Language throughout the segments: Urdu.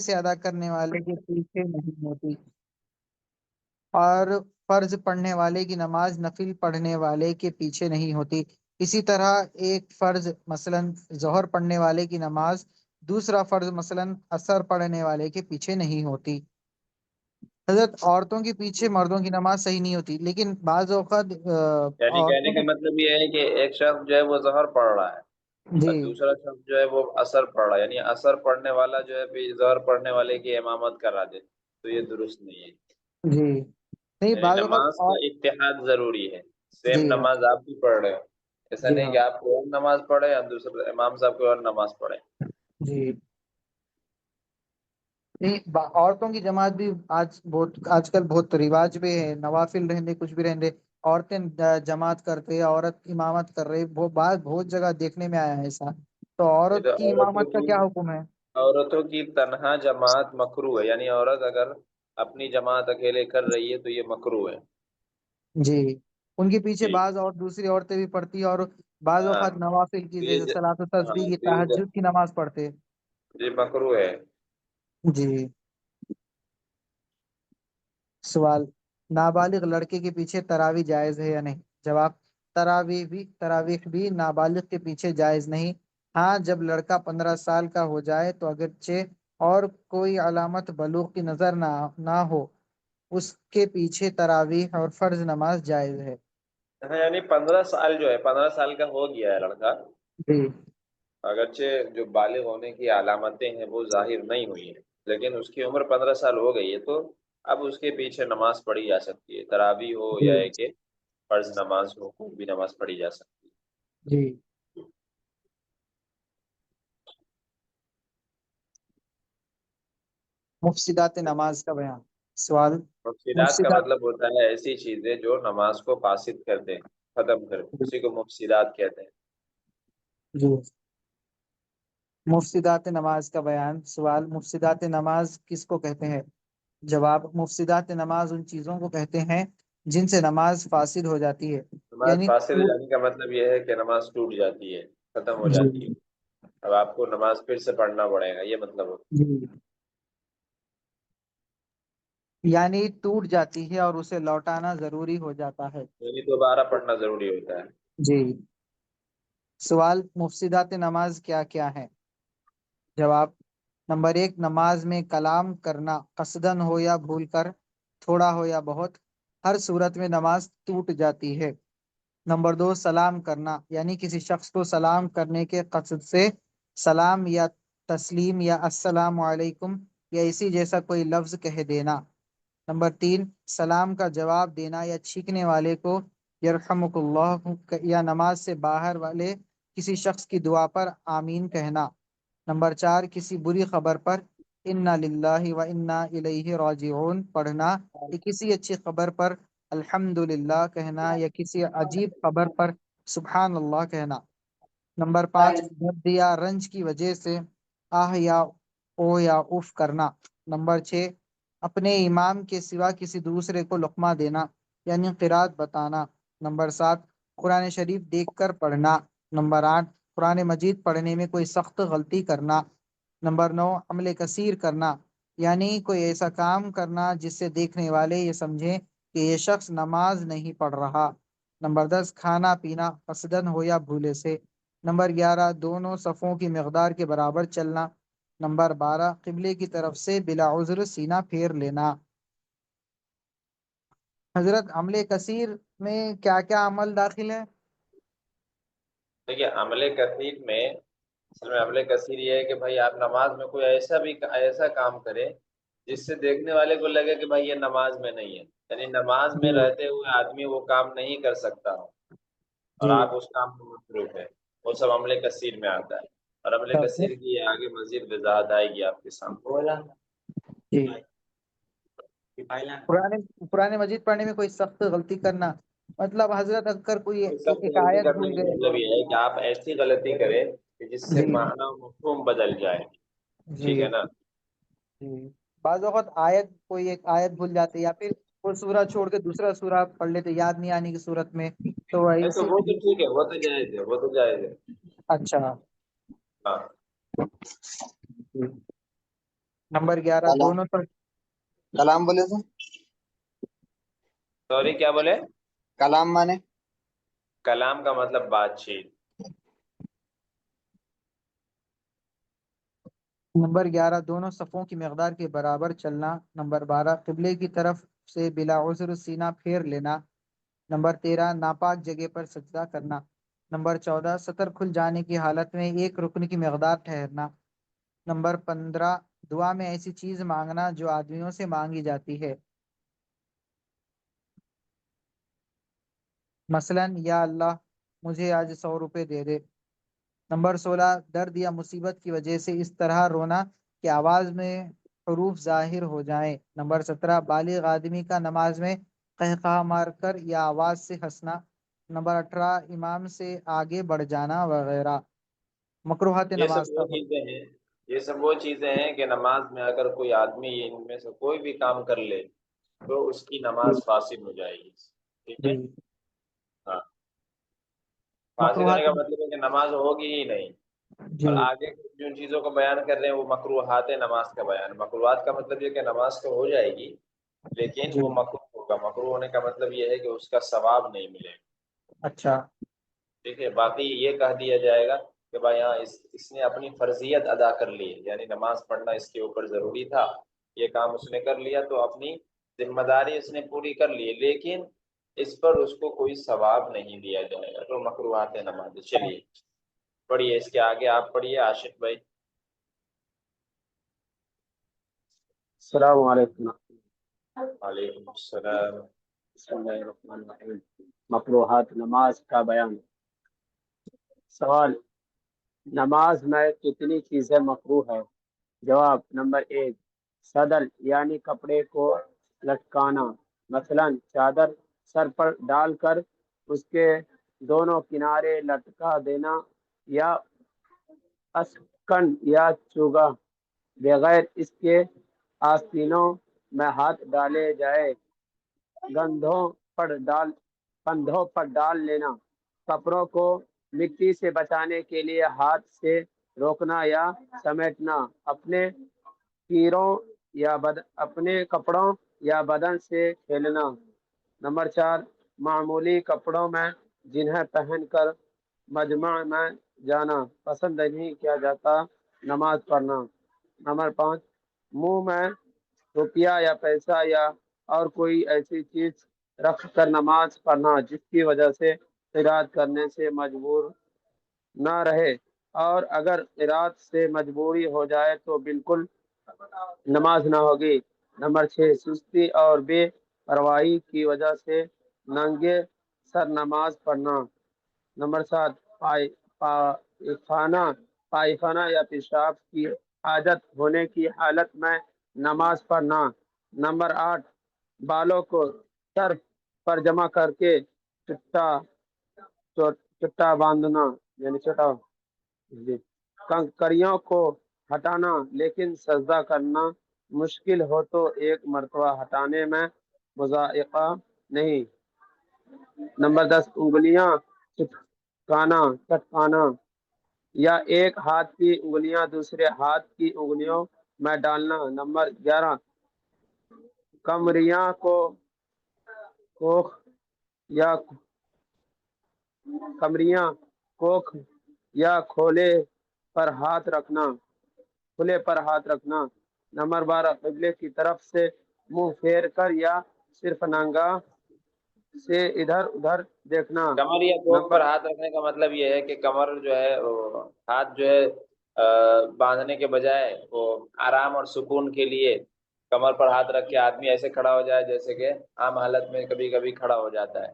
سے ادا کرنے والے کے پیچھے نہیں ہوتی، اور فرض پڑھنے والے کی نماز نفل پڑھنے والے کے پیچھے نہیں ہوتی۔ اسی طرح ایک فرض مثلا ظہر پڑھنے والے کی نماز دوسرا فرض مثلا عصر پڑھنے والے کے پیچھے نہیں ہوتی۔ حضرت عورتوں کے پیچھے مردوں کی نماز صحیح نہیں ہوتی، لیکن بعض اوقات یعنی کہنے عورتوں کا کے مطلب یہ ہے کہ ایک شخص جو ہے وہ ظہر پڑھ رہا ہے جی اور دوسرا شخص جو ہے وہ عصر پڑھ رہا ہے، یعنی عصر پڑھنے والا جو ہے بھی ظہر پڑھنے والے کی امامت کرا دے، تو یہ درست نہیں ہے۔ جی نہیں، یعنی بعض اوقات نماز کا اتحاد ضروری ہے، جی سیم نماز آپ بھی پڑھ رہے ہو، ایسا جی نہیں ہاں کہ آپ کو اور نماز پڑھے اور دوسرے امام صاحب کو اور نماز پڑھے۔ جی نہیں، عورتوں کی جماعت بھی آج کل بہت رواج پہ ہے، نوافل رہنے کچھ بھی رہنے عورتیں جماعت کرتے، عورت امامت کر رہی، وہ بات بہت جگہ دیکھنے میں آیا ہے ایسا۔ تو یہ عورت تو کی امامت کا کیا حکم ہے؟ عورتوں کی تنہا جماعت مکروہ ہے، یعنی عورت اگر اپنی جماعت اکیلے کر رہی ہے تو یہ مکروہ ہے۔ جی، ان کے پیچھے جی بعض اور دوسری عورتیں بھی پڑھتی ہیں، اور بعض ہاں اوقات نوافل کی جی جیسے صلاۃ و ہاں تسبیح کی جی تہجد کی نماز پڑھتے۔ جی مکروہ ہے۔ جی سوال، نابالغ لڑکے کے پیچھے تراویح جائز ہے یا نہیں؟ جواب، تراویح بھی نابالغ کے پیچھے جائز نہیں۔ ہاں، جب لڑکا 15 سال کا ہو جائے تو اگرچہ اور کوئی علامت بلوغ کی نظر نہ ہو، اس کے پیچھے تراویح اور فرض نماز جائز ہے۔ ہاں یعنی 15 سال جو ہے، 15 سال کا ہو گیا ہے لڑکا، جی اگرچہ جو بالغ ہونے کی علامتیں ہیں وہ ظاہر نہیں ہوئی ہیں، لیکن اس کی عمر 15 سال ہو گئی ہے، تو اب اس کے پیچھے نماز پڑھی جا سکتی ہے، تراویح ہو جی یا ہے کہ فرض نماز ہو، کوئی بھی نماز پڑھی جا سکتی جی مفسدات نماز کا بیان۔ سوال، ہے۔ مفسدات کا مفسدات مطلب ہوتا ہے ایسی چیزیں جو نماز کو فاسد کر دیں، ختم کر دیں، اسی کو مفسدات کہتے ہیں۔ جی مفسدات نماز کا بیان۔ سوال، مفسدات نماز کس کو کہتے ہیں؟ جواب، مفسدات نماز ان چیزوں کو کہتے ہیں جن سے نماز فاسد ہو جاتی ہے، نماز یعنی فاسد ہو جانے کا مطلب یہ ہے کہ نماز ٹوٹ جاتی ہے، ختم ہو جی جاتی ہے، اب آپ کو نماز پھر سے پڑھنا پڑے گا، یہ مطلب ہوتا جی یعنی ٹوٹ جاتی ہے اور اسے لوٹانا ضروری ہو جاتا ہے۔ ہے، یعنی دوبارہ پڑھنا ضروری ہوتا ہے۔ جی سوال، مفسدات نماز کیا کیا ہے؟ جواب، نمبر 1، نماز میں کلام کرنا، قصدن ہو یا بھول کر، تھوڑا ہو یا بہت، ہر صورت میں نماز ٹوٹ جاتی ہے۔ نمبر 2، سلام کرنا، یعنی کسی شخص کو سلام کرنے کے قصد سے سلام یا تسلیم یا السلام علیکم یا اسی جیسا کوئی لفظ کہہ دینا۔ نمبر 3، سلام کا جواب دینا یا چھینکنے والے کو یرحمک اللہ یا نماز سے باہر والے کسی شخص کی دعا پر آمین کہنا۔ نمبر 4، کسی بری خبر پر انا للہ و انا الیہ راجعون پڑھنا، یا کسی اچھی خبر پر الحمد للہ کہنا، یا کسی عجیب خبر پر سبحان اللہ کہنا۔ نمبر 5، درد یا رنج کی وجہ سے آہ یا او یا اف کرنا۔ نمبر 6، اپنے امام کے سوا کسی دوسرے کو لقمہ دینا، یعنی قرات بتانا۔ نمبر 7، قرآن شریف دیکھ کر پڑھنا۔ نمبر 8، قرآن مجید پڑھنے میں کوئی سخت غلطی کرنا۔ نمبر 9، عمل کثیر کرنا، یعنی کوئی ایسا کام کرنا جس سے دیکھنے والے یہ سمجھیں کہ یہ شخص نماز نہیں پڑھ رہا۔ نمبر 10، کھانا پینا قصدن ہو یا بھولے سے۔ نمبر 11، دونوں صفوں کی مقدار کے برابر چلنا۔ نمبر 12، قبلے کی طرف سے بلا عذر سینہ پھیر لینا۔ حضرت، عمل کثیر میں کیا کیا عمل داخل ہے؟ دیکھیے عمل کثیر میں، اصل میں عمل کثیر یہ ہے کہ بھائی آپ نماز میں کوئی ایسا کام کریں جس سے دیکھنے والے کو لگے کہ بھائی یہ نماز میں نہیں ہے، یعنی نماز میں جی رہتے ہوئے آدمی وہ کام نہیں کر سکتا ہو اور جی آپ اس کام میں مصروف ہے، وہ سب عمل کثیر میں آتا ہے، اور عمل کثیر کی آگے مزید وضاحت آئے گی آپ کے سامنے۔ جی قرآن مجید پڑھنے میں کوئی سخت غلطی کرنا، مطلب حضرت اگر کوئی سخت ایک غلطی آیت کرنے بھول کا گئے۔ مطلب یہ ہے کہ آپ ایسی غلطی کریں کہ جس سے جی معنی و مفہوم بدل جائے، ٹھیک جی ہے نا؟ جی بعض اوقات کوئی ایک آیت بھول جاتے، یا پھر وہ سورہ چھوڑ کے دوسرا سورہ پڑھ لیتے یاد نہیں آنے کی صورت میں، تو نہیں تو اسی وہ تو وجہ ٹھیک ہے، وہ تو جائز ہے، وہ تو جائز ہے۔ اچھا ہاں جی نمبر 11 کلام دونوں طرف کلام بولے تو سوری کیا بولے؟ کلام مانے کلام کا مطلب بات چیت. نمبر 11 دونوں صفوں کی مقدار کے برابر چلنا. نمبر 12 قبلے کی طرف سے بلا عذر سینہ پھیر لینا. نمبر 13 ناپاک جگہ پر سجدہ کرنا. نمبر 14 سطر کھل جانے کی حالت میں ایک رکن کی مقدار ٹھہرنا. نمبر 15 دعا میں ایسی چیز مانگنا جو آدمیوں سے مانگی جاتی ہے، مثلا یا اللہ مجھے آج 100 روپے دے دے. نمبر 16 درد یا مصیبت کی وجہ سے اس طرح رونا کہ آواز میں حروف ظاہر ہو جائیں. نمبر 17 بالغ آدمی کا نماز میں قہقہ مار کر یا آواز سے ہنسنا. نمبر 18 امام سے آگے بڑھ جانا وغیرہ. مکروہات یہ سب نماز وہ کا حکم. چیزیں ہیں یہ سب وہ چیزیں ہیں کہ نماز میں اگر کوئی آدمی ان میں سے کوئی بھی کام کر لے تو اس کی نماز فاسد ہو جائے گی. ٹھیک ہے. جی ہاں، فاسد ہونے مکروہات. کا مطلب ہے کہ نماز ہوگی ہی نہیں. جی اور آگے جن چیزوں کو بیان کر رہے ہیں وہ مکروہات نماز کا بیان. مکروہات کا مطلب یہ کہ نماز تو ہو جائے گی لیکن جی وہ مکروہ ہوگا. مکروہ ہونے کا مطلب یہ ہے کہ اس کا ثواب نہیں ملے گا. اچھا. ٹھیک ہے. باقی یہ کہہ دیا جائے گا کہ بھائی ہاں اس نے اپنی فرضیت ادا کر لی، یعنی نماز پڑھنا اس کے اوپر ضروری تھا، یہ کام اس نے کر لیا تو اپنی ذمہ داری اس نے پوری کر لی، لیکن اس پر اس کو کوئی ثواب نہیں دیا جائے گا. تو مکروہات نماز. چلیے پڑھیے اس کے آگے، آپ پڑھیے عاشق بھائی. السلام علیکم. وعلیکم السلام. بسم اللہ الرحمن الرحیم. مکروہات نماز کا بیان. سوال: نماز میں کتنی چیزیں مکروہ ہے؟ جواب: نمبر 1 صدر یعنی کپڑے کو لٹکانا، مثلا چادر سر پر ڈال کر اس کے دونوں کنارے لٹکا دینا، یا اسکن یا چوگا بغیر اس کے آستینوں میں ہاتھ ڈالے جائے، کندھوں پر ڈال لینا، کپڑوں کو مٹی سے بچانے کے لیے ہاتھ سے روکنا یا سمیٹنا، اپنے کپڑوں یا بدن سے کھیلنا. نمبر 4 معمولی کپڑوں میں جنہیں پہن کر مجمع میں جانا پسند نہیں کیا جاتا، نماز پڑھنا. نمبر 5 منہ میں روپیہ یا پیسہ یا اور کوئی ایسی چیز رکھ کر نماز پڑھنا جس کی وجہ سے قرات کرنے سے مجبور نہ رہے، اور اگر قرات سے مجبوری ہو جائے تو بالکل نماز نہ ہوگی. نمبر 6 سستی اور بے پرواہی کی وجہ سے ننگے سر نماز پڑھنا. نمبر 7 پائخانہ یا پیشاب کی حاجت ہونے کی حالت میں نماز پڑھنا. نمبر 8 بالوں کو سر پر جمع کر کے چٹا باندھنا، یعنی چھوٹا جی کنکریوں کو ہٹانا، لیکن سجدہ کرنا مشکل ہو تو ایک مرتبہ ہٹانے میں مذائقہ نہیں. نمبر 10 انگلیاں چٹکانا یا ایک ہاتھ کی انگلیاں دوسرے ہاتھ کی انگلیوں میں ڈالنا. نمبر 11 کمریاں کو کوکھ یا کھولے پر ہاتھ رکھنا. نمبر 12 قبلے کی طرف سے منہ پھیر کر یا صرف ننگا سے ادھر ادھر دیکھنا. کمر یا کوکھ پر نمبر ہاتھ رکھنے کا مطلب یہ ہے کہ کمر جو ہے ہاتھ جو ہے باندھنے کے بجائے وہ آرام اور سکون کے لیے کمر پر ہاتھ رکھ کے آدمی ایسے کھڑا ہو جائے جیسے کہ عام حالت میں کبھی کبھی کھڑا ہو جاتا ہے،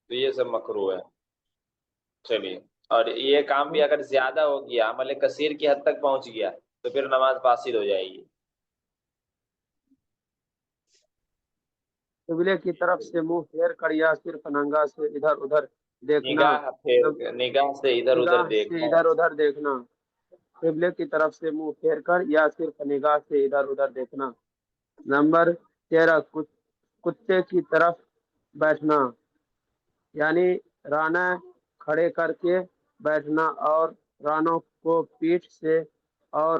تو یہ سب مکروہ ہے. چلیے، اور یہ کام بھی اگر زیادہ ہو گیا، عمل کثیر کی حد تک پہنچ گیا تو پھر نماز فاسد ہو جائے گی. قبلے کی طرف سے منہ پھیر کر یا صرف ننگا سے ادھر ادھر دیکھنا. نگاہ سے ادھر ادھر نگاہ سے دیکھنا. ادھر ادھر دیکھنا. قبلے کی طرف سے منہ پھیر کر یا صرف نگاہ سے ادھر ادھر دیکھنا. نمبر 13 کتے کی طرف بیٹھنا، یعنی رانیں کھڑے کر کے بیٹھنا اور رانوں کو پیٹھ سے اور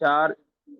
4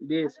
20,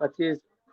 25,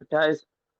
28,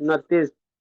29,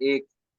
1,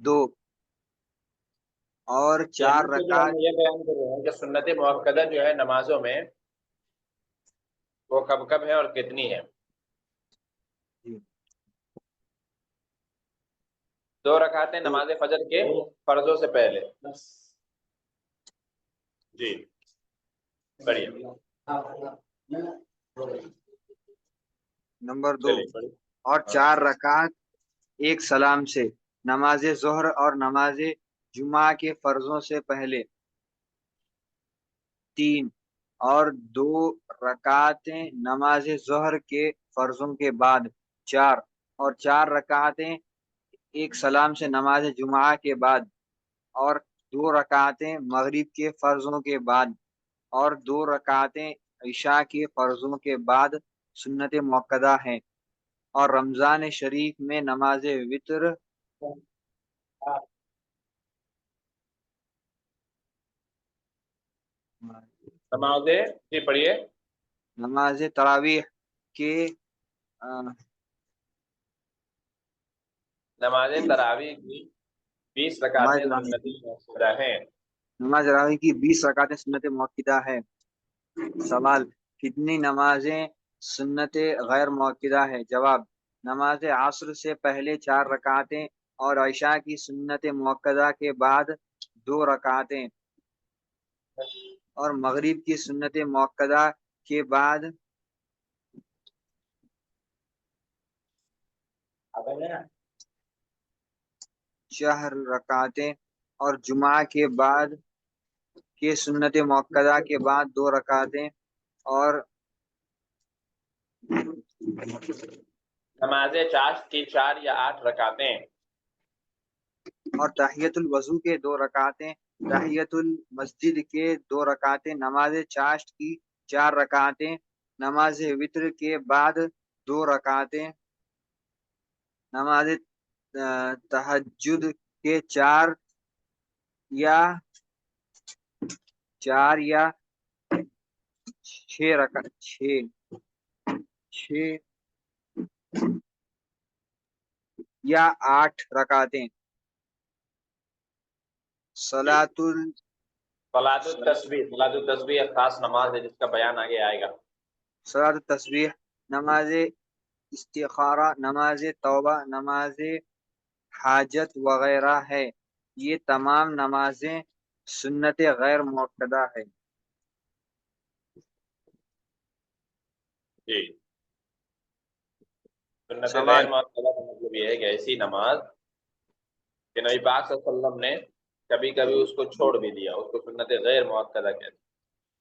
2 اور چار یہیں پہ جو رکعت ہم یہ بیان کر رہے ہیں کہ سنت مؤکدہ جو ہے نمازوں میں وہ کب کب ہے اور کتنی ہے. جی 2 رکعتیں نماز فجر کے فرضوں سے پہلے. جی بڑھیا. نمبر 2 چلیے بڑھیا. اور 4 رکعت ایک سلام سے نماز ظہر اور نماز جمعہ کے فرضوں سے پہلے. 3 اور 2 رکعتیں نماز ظہر کے فرضوں کے بعد. 4 اور 4 رکعتیں ایک سلام سے نماز جمعہ کے بعد، اور 2 رکعتیں مغرب کے فرضوں کے بعد، اور 2 رکعتیں عشاء کے فرضوں کے بعد سنت مؤکدہ ہیں. اور رمضان شریف میں نماز وتر نمازیں جی پڑھیے. نماز تراویح کے نماز تراویح کی 20 رکعتیں سنت مؤکدہ ہیں. نماز تراویح کی 20 رکعتیں سنت مؤکدہ ہے. سوال: کتنی نمازیں سنت غیر مؤکدہ ہے؟ جواب: نماز عصر سے پہلے 4 رکعتیں اور عشاء کی سنت مؤکدہ کے بعد 2 رکعتیں، اور مغرب کی سنت مؤکدہ کے بعد 4 رکعتیں، اور جمعہ کے بعد کے سنت مؤکدہ کے بعد 2 رکعتیں، اور نماز چاشت کی 4 یا 8 رکعتیں، اور تحیت الوضو کے 2 رکعتیں، تحیت المسجد کے 2 رکعتیں، نماز چاشت کی 4 رکعتیں، نماز وتر کے بعد 2 رکعتیں، نماز تہجد کے 4 یا 8 رکعتیں. صلاۃ صلاۃ التسبیح ایک خاص نماز ہے جس کا بیان آگے آئے گا. التسبیح، نماز استخارہ، نماز توبہ، نماز حاجت وغیرہ ہے. یہ تمام نمازیں سنت غیر مؤکدہ ہے. جی سنت غیر سوال: مؤکدہ کا مطلب یہ ہے کہ ایسی نماز کہ نبی پاک صلی اللہ علیہ وسلم نے کبھی کبھی اس کو چھوڑ بھی دیا، اس کو سنت غیر مؤکدہ کہتے ہیں.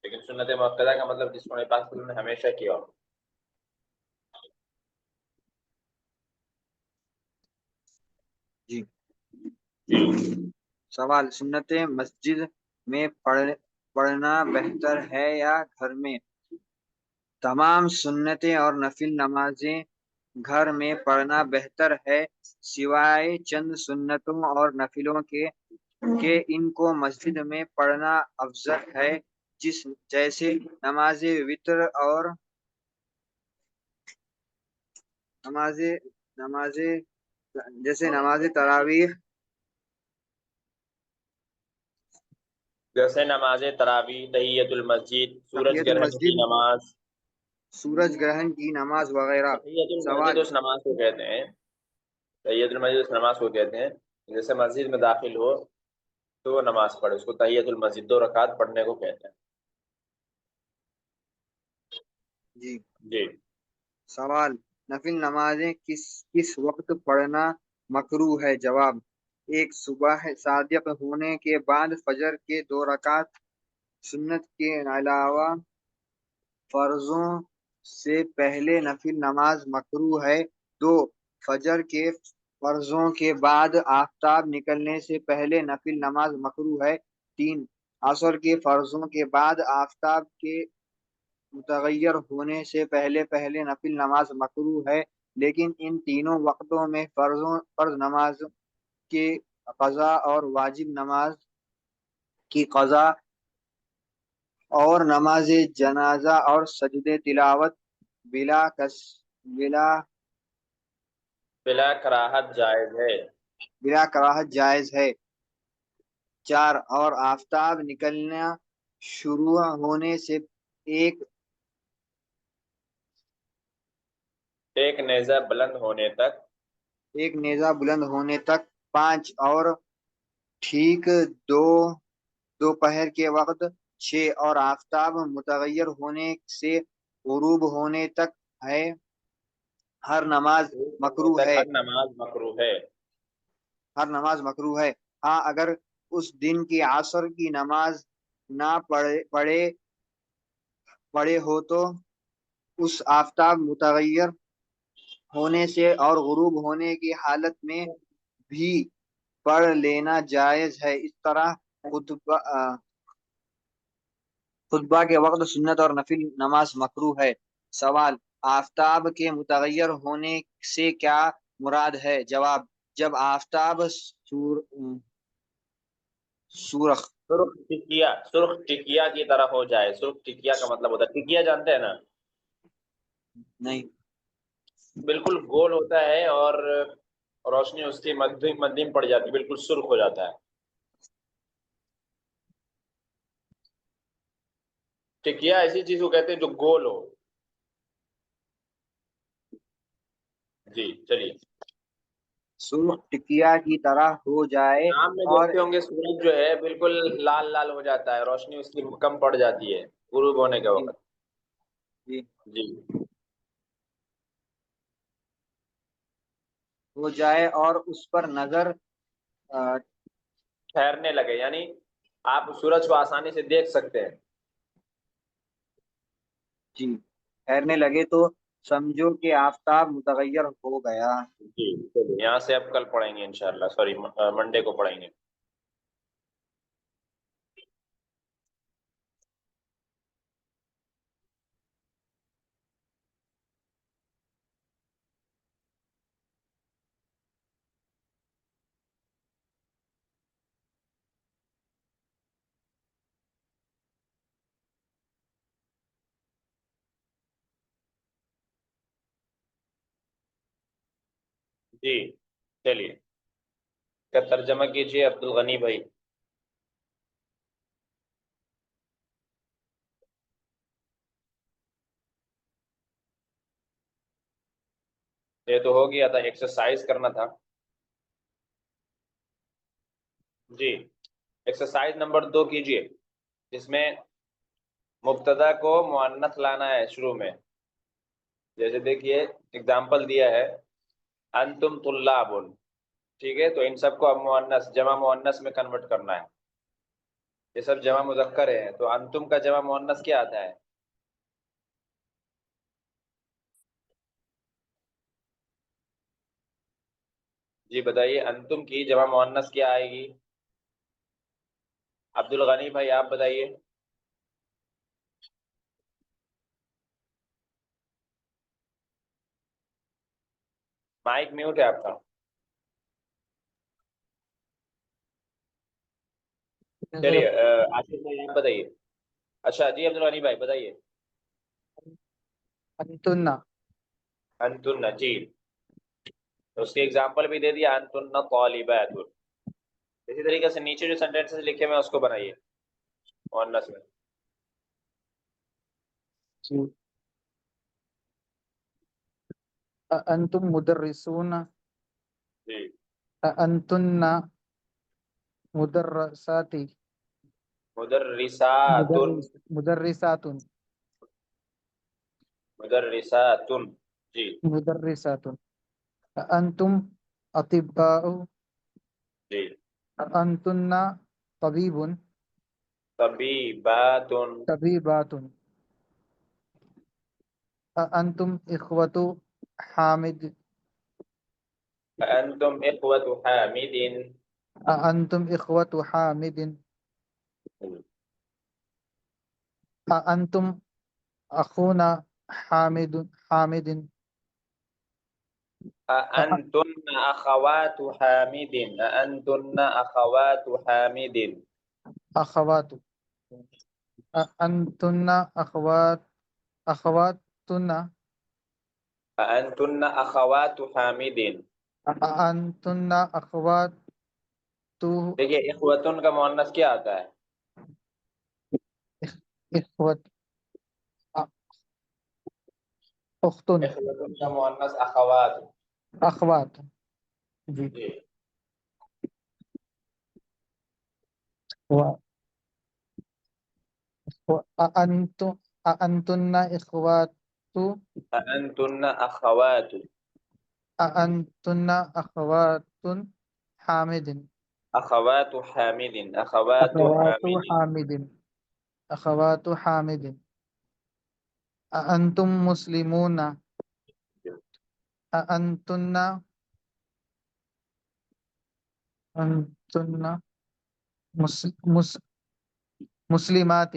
لیکن سنت مؤکدہ کا مطلب جس کو نبی پاک صلی اللہ علیہ وسلم نے ہمیشہ کیا ہو. جی جی سوال: سنت مسجد میں پڑھنا بہتر ہے یا گھر میں؟ تمام سنتیں اور نفل نمازیں گھر میں پڑھنا بہتر ہے، سوائے چند سنتوں اور نفلوں کے کہ ان کو مسجد میں پڑھنا افضل ہے، جیسے نماز وتر اور نماز تراویح. جیسے نماز تراویح، تحیت المسجد، سورج تحیت گرہن کی المسجد، نماز. سورج گرہن کی نماز وغیرہ. تحیت المسجد سوال: اس نماز کو کہتے ہیں، تحیت المسجد اس نماز کو کہتے ہیں جیسے مسجد میں داخل ہو تو وہ نماز پڑھے، اس کو تحیت المسجد 2 رکعت پڑھنے کو کہتے ہیں. جی جی سوال: نفل نمازیں کس وقت پڑھنا مکروہ ہے؟ جواب: ایک صبح صادق ہونے کے بعد، فجر کے 2 رکعت سنت کے علاوہ فرضوں سے پہلے نفل نماز مکروہ ہے. 2 فجر کے فرضوں کے بعد آفتاب نکلنے سے پہلے نفل نماز مکروہ ہے. 3 عصر کے فرضوں کے بعد آفتاب کے متغیر ہونے سے پہلے نفل نماز مکروہ ہے، لیکن ان تینوں وقتوں میں فرض نماز کی قضا اور واجب نماز کی قضا اور نماز جنازہ اور سجدے تلاوت بلا کراہت جائز ہے. بلا کراہت جائز ہے. 4 اور آفتاب نکلنا شروع ہونے سے ایک نیزہ بلند ہونے تک. نیزہ بلند ہونے تک. 5 اور ٹھیک دوپہر کے وقت. 6 اور آفتاب متغیر ہونے سے غروب ہونے تک ہے. ہر نماز مکروہ ہے. ہر نماز مکروہ ہے. ہر نماز مکروہ ہے. ہاں اگر اس دن کی عصر کی نماز نہ پڑے ہو تو اس آفتاب متغیر ہونے سے اور غروب ہونے کی حالت میں بھی پڑھ لینا جائز ہے. اس طرح خطبہ کے وقت سنت اور نفل نماز مکروہ ہے. سوال: آفتاب کے متغیر ہونے سے کیا مراد ہے؟ جواب: جب آفتاب سرخ سرخ ٹکیا کی طرح ہو جائے. سرخ ٹکیا کا مطلب ہوتا ہے، ٹکیا جانتے ہیں نا؟ نہیں، بالکل گول ہوتا ہے اور روشنی اس کی مدھم پڑ جاتی ہے، بالکل سرخ ہو جاتا ہے. ٹکیا ایسی چیز کو کہتے ہیں جو گول ہو. جی چلیے. سرخ ٹکیا کی طرح ہو جائے شام میں اور دیکھتے ہوں گے سورج جو ہے بالکل لال لال ہو جاتا ہے، روشنی اس کی کم پڑ جاتی ہے غروب ہونے کے وقت. جی جی ہو جائے اور اس پر نظر ٹھہرنے لگے، یعنی آپ سورج کو آسانی سے دیکھ سکتے ہیں. جی ٹھہرنے لگے تو سمجھو کہ آفتاب متغیر ہو گیا. جی چلیے، یہاں سے اب کل پڑھیں گے انشاءاللہ، سوری منڈے کو پڑھیں گے. جی چلیے، کا ترجمہ کیجیے عبد الغنی بھائی. یہ تو ہو گیا تھا، ایکسرسائز کرنا تھا. جی ایکسرسائز نمبر 2 کیجیے، جس میں مبتدا کو مؤنث لانا ہے شروع میں. جیسے دیکھیے اگزامپل دیا ہے انتم طلاب، ٹھیک ہے؟ تو ان سب کو اب مؤنث جمع مؤنث میں کنورٹ کرنا ہے. یہ سب جمع مذکر ہے، تو انتم کا جمع مؤنث کیا آتا ہے؟ جی بتائیے، انتم کی جمع مؤنث کیا آئے گی؟ عبد الغنی بھائی آپ بتائیے. مائک میوٹ ہے آپ کا. چلیے آصف بھائی آپ بتائیے. اچھا جی عبد الغنی بھائی بتائیے. انتن انتن، جی تو اس کی ایگزامپل بھی دے دیا، انتن طالبات. اسی طریقے سے نیچے جو سینٹینسز لکھے ہوئے ہیں اس کو بنائیے مؤنث میں. جی انتم مدرسون، جی انتن مدرساتی، مدرسات. مدرسات، مدرسات جی مدرسات. انتم اطباء، جی. انتن طبیب، طبیبات. طبیبات. انتم اخوة حامد، انتم اخوة حامد. انتم اخوة حامد. انتم اخونا حامد، حامد. أأنتن أخوات حامد. أأنتن أخوات حامد. اخوات. انتن اخواتن، أأنتن أخوات حامد. انتن اخوات دیکھیے اخوتن کا مؤنث کیا آتا ہے؟ اخوت اختن اخوتن کا مؤنث اخوات. اخوات. جی جی أأنتن إخوات انتن اخوات. أأنتن أخوات حامد اخوات حامد. اخوات أخوات حامد. حامد أخوات حامد أأنتم مسلمون أأنتن أنتن مسلمات مسلمات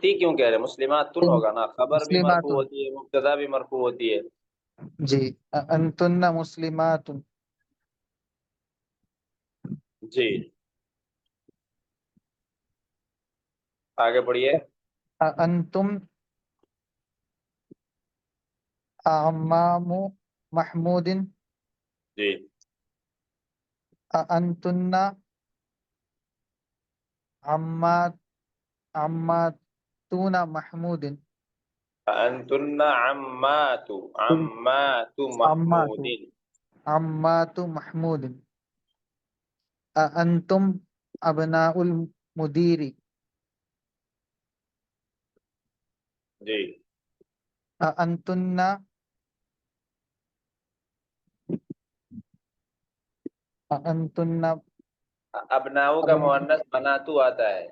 تھی کیوں کہہ رہے؟ مسلمات تن ہوگا نا، خبر بھی مسلمات. مرفوع ہوتی ہے، مبتدا بھی مرفوع ہوتی ہے. جی أأنتن مسلمات جی آگے بڑھیے. أأنتم أعمام محمود جی أأنتن عماتون محمود انتن عمات. عمات عمات محمود. عمات محمود أأنتم أبناء المدير جی أأنتن أأنتن ابناؤ کا مؤنث بناتو آتا ہے.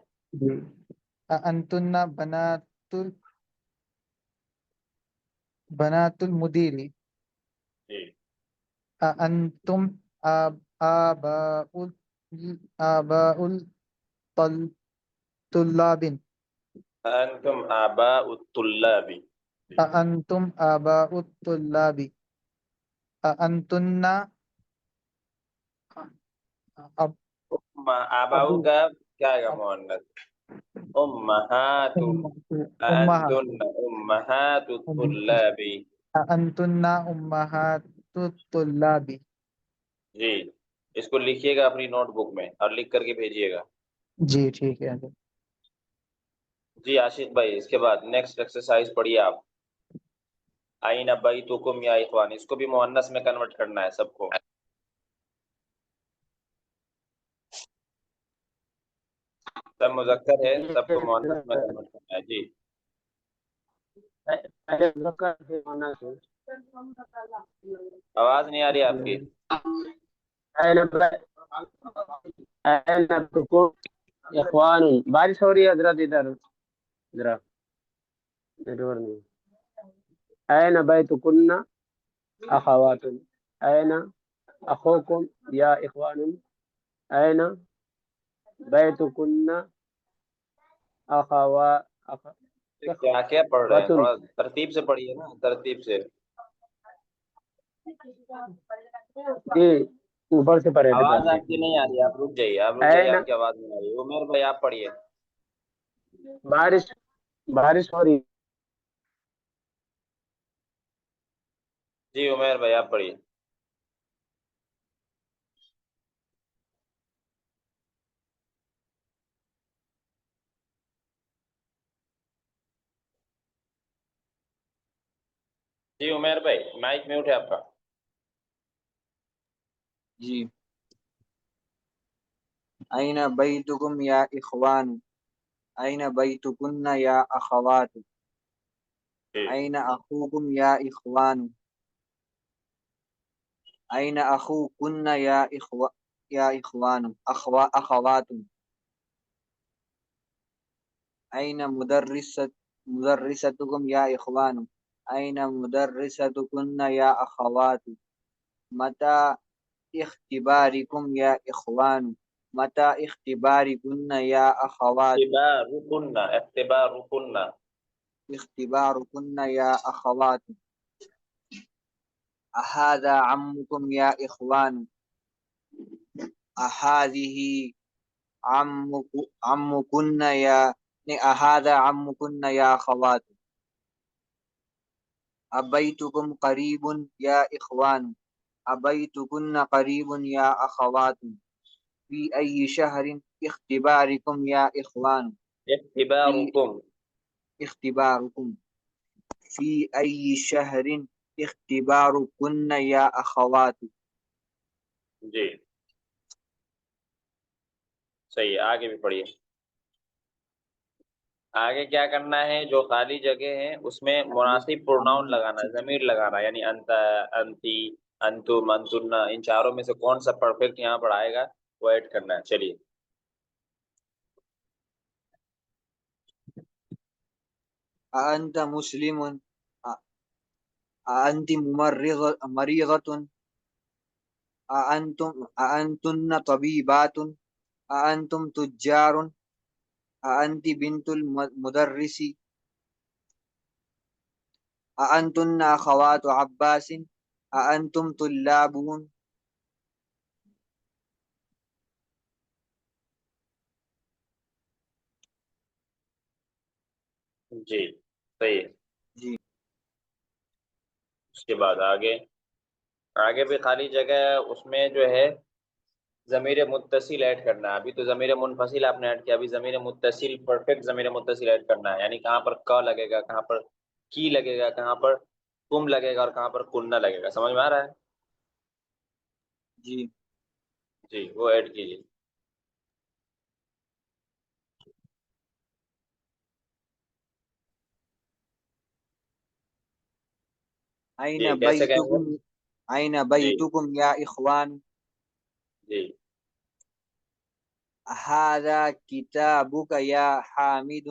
أأنتن بنات المدير جی أأنتم آباء الطلاب انتم آباء الطلاب. أأنتم آباء الطلاب أأنتن آباؤ کا کیا ہے مؤنث؟ امہات. أمهات انتن امہات الطلاب. أأنتن أمهات الطلاب. جی اس کو لکھیے گا اپنی نوٹ بک میں اور لکھ کر کے بھیجیے گا. جی ٹھیک ہے. جی عاشق بھائی اس کے بعد نیکسٹ ایکسرسائز پڑھیے آپ. آئین بیتکم یا اخوان، اس کو بھی مؤنث میں کنورٹ کرنا ہے سب کو. سب مذکر ہے، سب کو مؤنث میں کنورٹ کرنا ہے. جی آواز نہیں آ رہی آپ کی. اخوان، بارش ہو رہی ہے حضرت ادھر ذرا این بیتکن اخوات، این اخوکم یا اخوان، این بیتکن اخوات. کیا کیا پڑھ رہے ہیں؟ تھوڑا ترتیب سے پڑھیے نا، ترتیب سے. جی اوپر سے پڑھے تھے آواز آپ کی نہیں آ رہی، آپ رک جائیے، آپ رک جائیے، آپ کی آواز نہیں آ رہی. عمر بھائی آپ پڑھیے. بارش ہو رہی. جی عمر بھائی آپ پڑھیے. جی عمر بھائی مائک میوٹ ہے آپ کا. جی أين بيتكم يا إخوان أين بيتكن يا أخوات أين أخوكم يا إخوان أين أخوكن يا إخوان أخوات أين مدرستكم يا إخوان أين مدرستكن يا أخوات متى اختباركم يا إخوان متى اختباركن يا أخوات اختباركن يا أخوات أهذا عمكم يا إخوان أهذه عمكن يا أهذا عمكن يا أخوات أبيتكم قريب يا إخوان أبيتكن قريب يا أخوات في أي شهر اختباركم يا إخوان في اختباركم. اختباركم في أي شهر اختباركن يا أخوات. جی صحیح ہے، آگے بھی پڑھیے. آگے کیا کرنا ہے، جو خالی جگہ ہے اس میں مناسب پروناؤن لگانا ہے، ضمیر لگانا ہے، یعنی انت، انتی، انتم، انتن، ان چاروں میں سے کون سا پرفیکٹ یہاں پر آئے گا وہ ایڈ کرنا ہے. چلیے أأنت مسلم أأنت مريضة أأنتن طبيبات أأنتم تجار أأنت بنت المدرس أأنتن أخوات عباس أأنتم طلابون. جی صحیح ہے. جی اس کے بعد آگے بھی خالی جگہ ہے، اس میں جو ہے ضمیر متصل ایڈ کرنا ہے. ابھی تو ضمیر منفصل آپ نے ایڈ کیا، ابھی ضمیر متصل، پرفیکٹ ضمیر متصل ایڈ کرنا ہے، یعنی کہاں پر ک لگے گا، کہاں پر کی لگے گا، کہاں پر کم لگے گا اور کہاں پر کننا لگے گا. سمجھ میں آ رہا ہے؟ جی جی وہ ایڈ کیجیے. أين جی کیسے کہیں گے؟ بيتكم أين جی بيتكم يا إخوان. جی هذا كتابك يا حامد.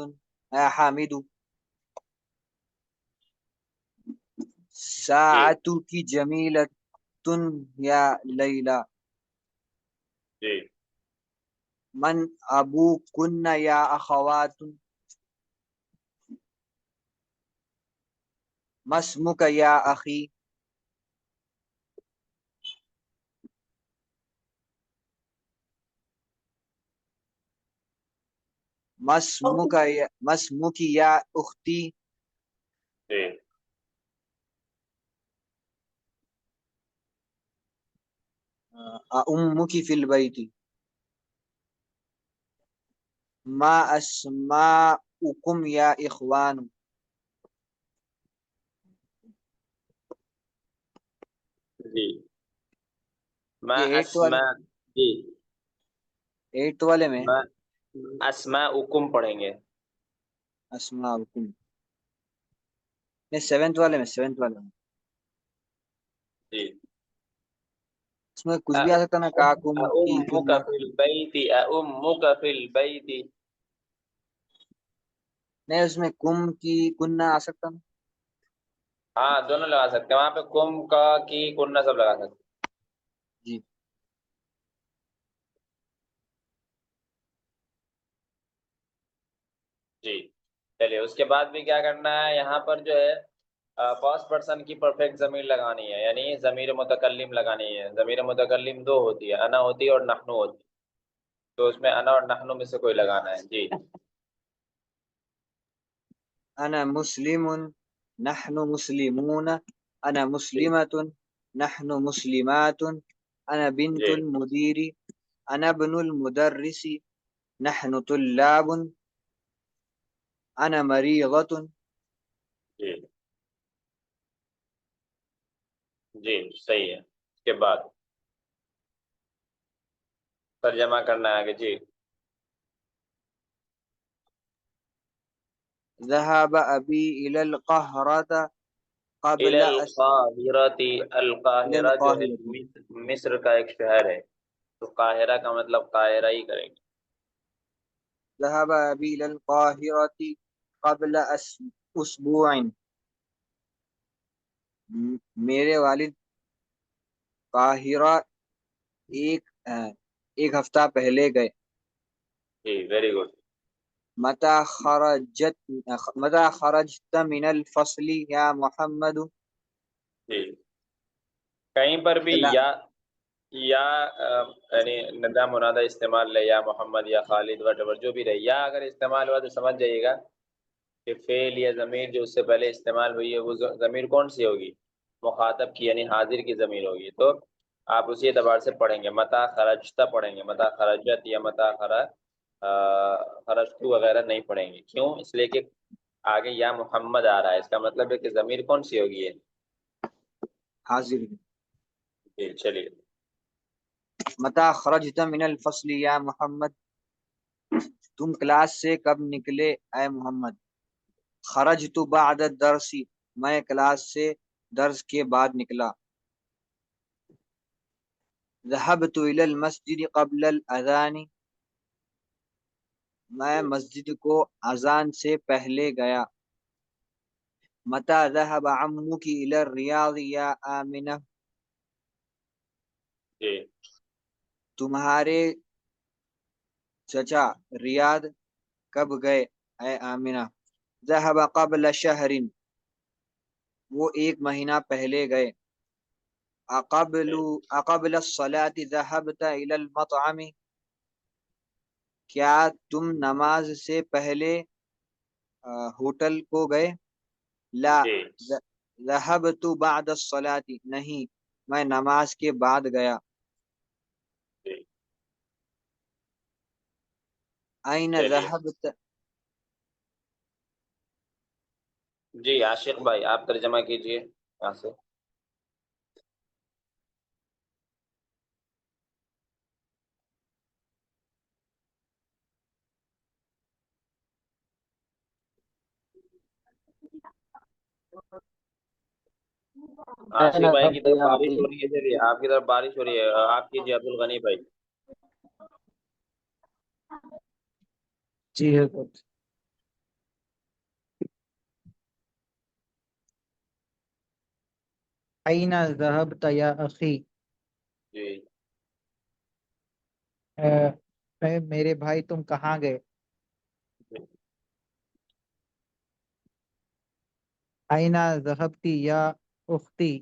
ساعتك جميلة يا ليلى. جی من أبوكن يا أخوات. ما اسمك يا أخي. ما اسمك يا أختي. جی أأمك في البيت. ما أسماؤكم يا إخوان. جی ما یہ اسماء. جی ایٹ والے میں ما اسماءکم پڑھیں گے. اسماؤکم نہیں، سیونتھ والے میں جی اس میں کچھ بھی آ سکتا نا، کاکم کی أأمك کنہ. في البيت، أأمك في البيت. نہیں، اس میں کم کی کنہ آ سکتا نا. ہاں دونوں لگا سکتے ہیں، وہاں پہ کم کا کی کننا سب لگا سکتے ہیں. جی جی چلیے اس کے بعد بھی کیا کرنا ہے، یہاں پر جو ہے فرسٹ پرسن کی پرفیکٹ ضمیر لگانی ہے، یعنی ضمیر متکلم لگانی ہے. ضمیر متکلم دو ہوتی ہے، انا ہوتی ہے اور نحنو ہوتی ہے، تو اس میں انا اور نحنو میں سے کوئی لگانا ہے. جی انا مسلم نحن مسلمون. انا مسلمة نحن مسلمات. انا بنت جی المدير. انا ابن المدرس. نحن طلاب. انا مريضة. جی جی صحیح ہے. اس کے بعد ترجمہ کرنا ہے آگے. جی ذهب أبي إلى القاهرة قبل إلى القاہرہ جو ہے القاهرة. مصر کا ایک شہر ہے، تو قاہرہ کا مطلب قاہرہ ہی کریں گے. ذهب أبي إلى القاهرة قبل أسبوع. میرے والد قاہرہ ایک ہفتہ پہلے گئے. جی ویری گڈ. متى خرجت من الفصل يا محمد. جی کہیں پر بھی یا یعنی ندا منادہ استعمال لے، یا محمد یا خالد وٹ ایور جو بھی رہے، یا اگر استعمال ہوا تو سمجھ جائیے گا کہ فعل یا ضمیر جو اس سے پہلے استعمال ہوئی ہے وہ ضمیر کون سی ہوگی، مخاطب کی یعنی حاضر کی ضمیر ہوگی. تو آپ اسی اعتبار سے پڑھیں گے. متا خرجتا پڑھیں گے, متا خرجت یا متا خرجتو وغیرہ نہیں پڑھیں گے. کیوں؟ اس لیے کہ آگے یا محمد آ رہا ہے, اس کا مطلب ہے کہ ضمیر کون سی ہوگی ہے؟ حاضر. جی چلیے. متا خرجت من الفصل یا محمد, تم کلاس سے کب نکلے اے محمد. خرجت بعد الدرس, میں کلاس سے درس کے بعد نکلا. ذهبت الى المسجد قبل الاذان, میں مسجد کو اذان سے پہلے گیا. متى ذهب عمك الى الرياض یا آمنہ, جی تمہارے چچا ریاض کب گئے اے آمنہ. ذهب قبل شهر, وہ ایک مہینہ پہلے گئے. اقبل الصلاة ذهبت الى المطعم, کیا تم نماز سے پہلے ہوٹل کو گئے. لا جی ذهبت بعد الصلاة, نہیں میں نماز کے بعد گیا. جی أين چلیے. ذهبت, جی عاشق بھائی آپ ترجمہ کیجئے یہاں سے. عاشق بھائی کی طرف بارش ہو رہی ہے. چلیے آپ کی طرف بارش ہو رہی ہے, آپ کیجئے عبد الغنی بھائی. جی حضرت. أين ذهبت يا أخي, جی میرے بھائی تم کہاں گئے. أين ذهبت يا أختي,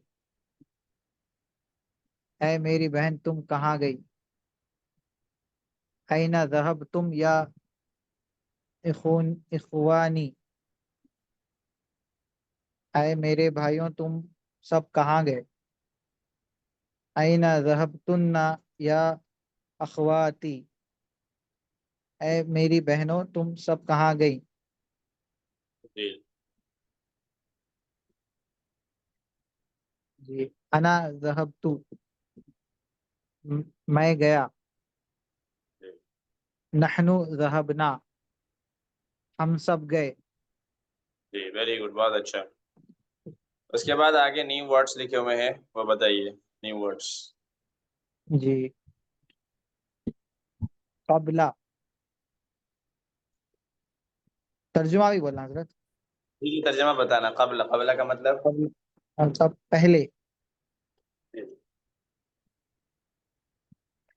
اے میری بہن تم کہاں گئی. أين ذهبتم يا إخواني, اے میرے بھائیوں تم سب کہاں گئے. أين ذهبتن يا أخواتي, اے میری بہنوں تم سب کہاں گئی. جی جی. أنا ذهبت, میں گیا. جی نحن ذهبنا, ہم سب گئے. جی ویری گڈ, بہت اچھا. اس کے بعد آگے نیو ورڈز لکھے ہوئے ہیں, وہ بتائیے نیو ورڈز. جی. قبلا, ترجمہ بھی بولنا حضرت. جی ترجمہ بتانا. قبل, قبل کا مطلب قبل مطلب پہلے.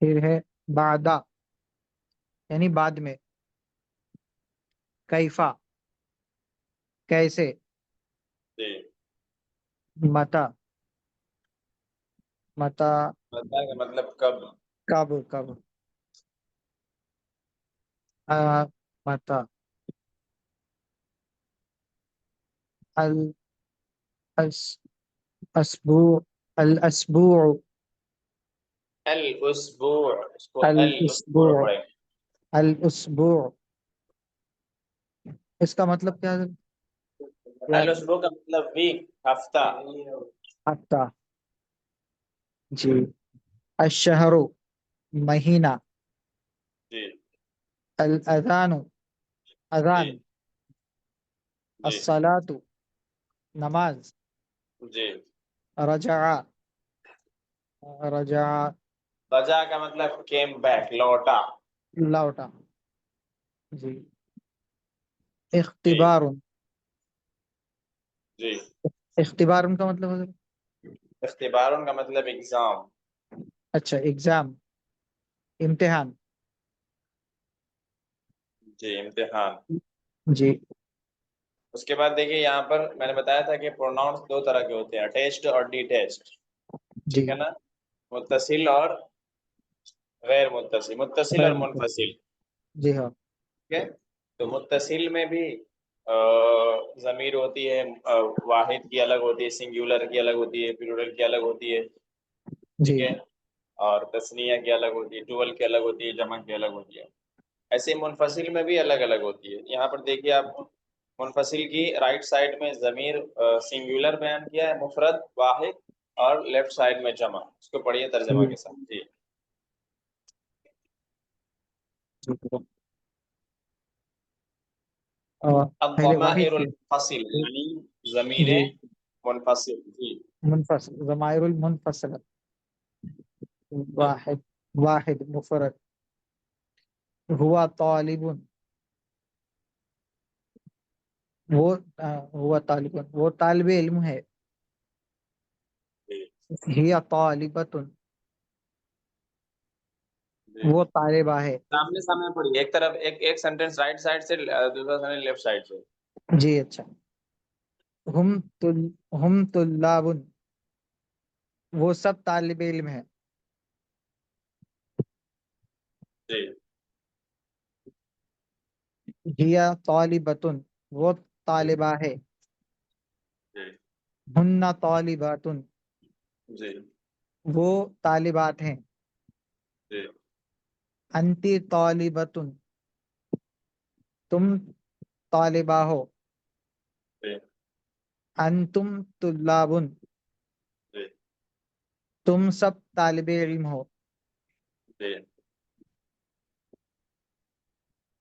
پھر ہے بعدا, یعنی بعد میں. کیفا, کیسے. جی متا, متا بتا کا مطلب کب. کب, کب. متا الاسبوع, الاسبوع, الاسبوع, اس کو الاسبوع الاسبوع, پڑھیں. الاسبوع. اس کا مطلب کیا ہے؟ الاسبوع کا مطلب ویک, ہفتہ. ہفتہ. جی. الشہر, مہینہ. جی الاذان, جی اذان. جی الصلاۃ, نماز. جی. رجع, رجع, رجا کا مطلب کیم بیک, لوٹا. لوٹا. جی. جی اختبار, جی. اختبار کا مطلب ہے. اختباروں کا مطلب ایگزام. اچھا, ایگزام, امتحان. جی امتحان. جی. اس کے بعد دیکھیے یہاں پر میں نے بتایا تھا کہ پروناؤنس دو طرح کے ہوتے ہیں, اٹیچڈ اور ڈیٹیچڈ. جی. ٹھیک ہے نا, متصل اور غیر متصل, متصل اور منفصل. جی ہاں. ٹھیک ہے. تو متصل میں بھی ضمیر ہوتی ہے, واحد کی الگ ہوتی ہے, سنگولر کی الگ ہوتی ہے, پلورل کی الگ ہوتی ہے. جی. ٹھیک ہے. اور تثنیہ کی الگ ہوتی ہے، ڈوول کی الگ ہوتی ہے، جمع کی الگ ہوتی ہے. ایسے منفصل میں بھی الگ الگ ہوتی ہے. یہاں پر دیکھیے آپ منفصل کی رائٹ سائڈ میں ضمیر سنگولر بیان کیا ہے، مفرد واحد، اور لیفٹ سائڈ میں جمع. اس کو پڑھیے ترجمہ کے ساتھ. جی. پہلے واحد الضمائر کے المنفصل یعنی ضمیر جی منفصل. جی منفصل، ضمائر المنفصل، واحد واحد مفرد. ہوا طالب، ہوا طالب، وہ طالب علم ہے. جی ہی طالبۃ، جی. وہ طالبہ ہے. سامنے سامنے پڑھیے، ایک طرف ایک سینٹینس رائٹ سائڈ سے، دوسرا سینٹینس لیفٹ سائڈ سے. جی اچھا. ہم طلاب، وہ سب طالب علم ہیں. جی ہی طالبۃ، وہ طالبہ ہے. جی ہن طالبات، جی وہ طالبات ہیں. جی انتی طالبۃ، تم طالبہ ہو. جی انتم طلاب، جی تم سب طالب علم ہو. جی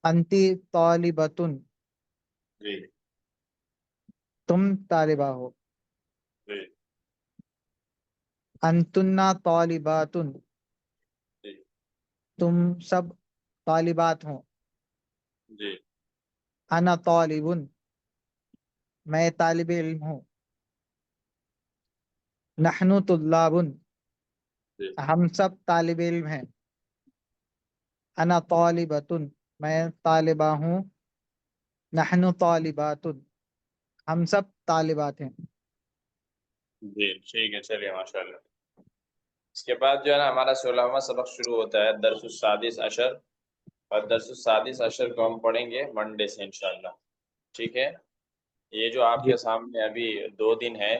انتی طالبۃ، جی تم طالبہ ہو. جی انتن طالبات، جی تم سب طالبات ہو. جی انا طالب، میں طالب علم ہوں. نحن طلاب، جی ہم سب طالب علم ہیں. انا طالبۃ، میں طالبہ ہوں. نحن طالبات، ہم سب طالبات ہیں. جی. ٹھیک ہے، چلیے ماشاء اللہ. اس کے بعد جو ہے نا ہمارا 16واں سبق شروع ہوتا ہے، درس السادس عشر. اور درس السادس عشر کو ہم پڑھیں گے منڈے سے انشاءاللہ. ٹھیک ہے. یہ جو آپ جی کے سامنے ابھی 2 دن ہے،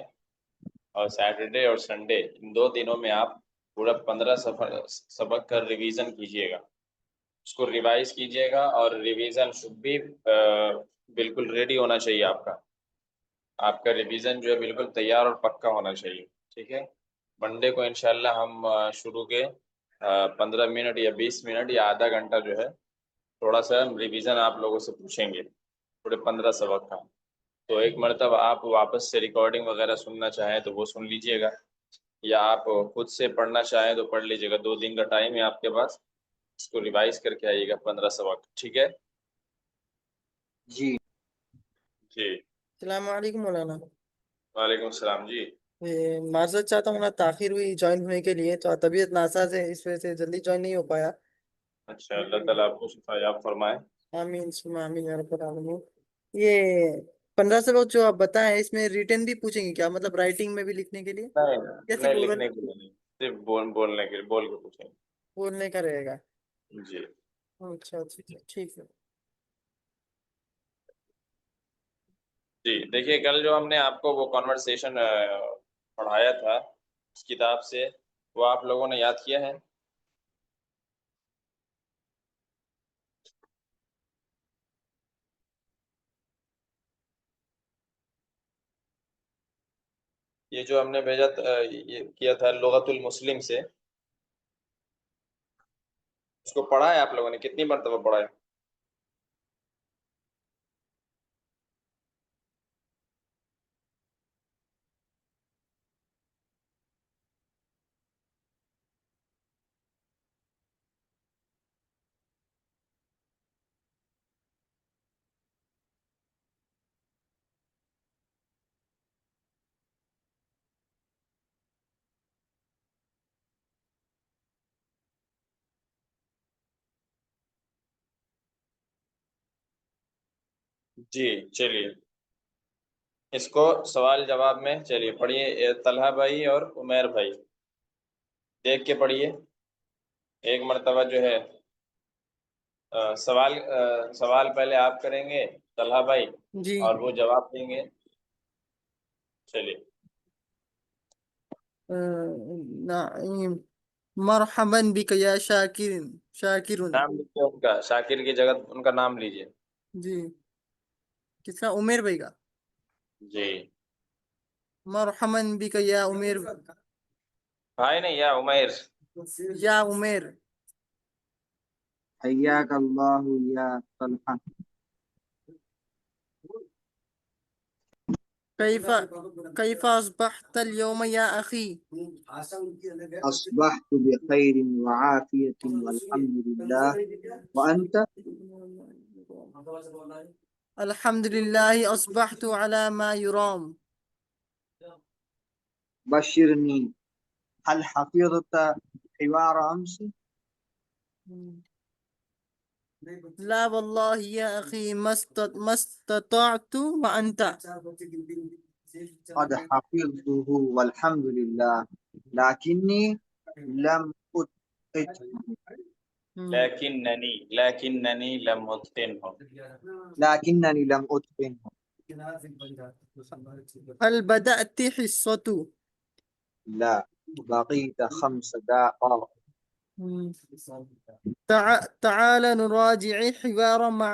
اور سیٹرڈے اور سنڈے، ان 2 دنوں میں آپ پورا 15 سبق کا ریویژن کیجئے گا. اس کو ریوائز کیجئے گا، اور ریویژن شوڈ بھی بالکل ریڈی ہونا چاہیے. آپ کا ریویژن جو ہے بالکل تیار اور پکا ہونا چاہیے. ٹھیک ہے. منڈے کو انشاءاللہ ہم شروع کے 15 منٹ یا 20 منٹ یا آدھا گھنٹہ جو ہے تھوڑا سا ریویژن آپ لوگوں سے پوچھیں گے، پورے 15 سبق کا. تو ایک مرتبہ آپ واپس سے ریکارڈنگ وغیرہ سننا چاہیں تو وہ سن لیجئے گا، یا آپ خود سے پڑھنا چاہیں تو پڑھ لیجئے گا. 2 دن کا ٹائم ہے آپ کے پاس، اس کو ریوائز کر کے آئیے گا 15 سبق. ٹھیک ہے. جی. جی. السلام علیکم مولانا. وعلیکم السلام. جی. معذرت چاہتا ہوں، نا تاخیر ہوئی جوائن ہونے کے لیے، تو طبیعت ناساز ہے، اس وجہ سے جلدی جوائن نہیں ہو پایا. اچھا، اللہ تعالیٰ آپ کو شفا یاب فرمائے. آمین ثم آمین یا رب العالمین. یہ 15 سبق جو آپ بتائیں، اس میں ریٹن بھی پوچھیں گے کیا؟ مطلب رائٹنگ میں بھی لکھنے کے لیے، نہیں یا نہیں، صرف لکھنے کے لیے نہیں، صرف بولنے کے لیے، بول کے پوچھیں. بولنے کا رہے گا؟ جی. اچھا اچھا، ٹھیک ہے. جی دیکھیے، کل جو ہم نے آپ کو وہ کانورسیشن پڑھایا تھا اس کتاب سے، وہ آپ لوگوں نے یاد کیا ہے؟ یہ جو ہم نے بھیجا یہ کیا تھا لغت المسلم سے، اس کو پڑھا ہے آپ لوگوں نے؟ کتنی مرتبہ پڑھا ہے؟ جی چلیے، اس کو سوال جواب میں چلیے پڑھیے. طلحہ بھائی اور عمیر بھائی دیکھ کے پڑھیے ایک مرتبہ. جو ہے سوال پہلے آپ کریں گے طلحہ بھائی، جی. اور وہ جواب دیں گے. چلیے. نعیم مرحبا بك يا شاكر شاكر. نام لیجیے ان کا، شاکر کی جگہ ان کا نام لیجیے. جی کس کا؟ عمیر بھائی کا. جی مرحبا بك يا عمیر. بھائی نہیں، یا عمیر. یا عمیر. حیاک اللہ یا طلحہ. كيف كيف أصبحت اليوم يا أخي؟ اصبحت بخیر وعافیت والحمد للہ وانت. الحمد لله أصبحت على ما يرام. بشرنی هل حفظت حوار امس. لا والله يا أخي ما استطعت وأنت. قد حفظته والحمد لله لكني لم أتقنه. لیکننی لم اتقنه. لكنني لم أتقنه. هل بدأت حصة؟ لا بقيت 5 دقائق. تعال نراجع حوار مع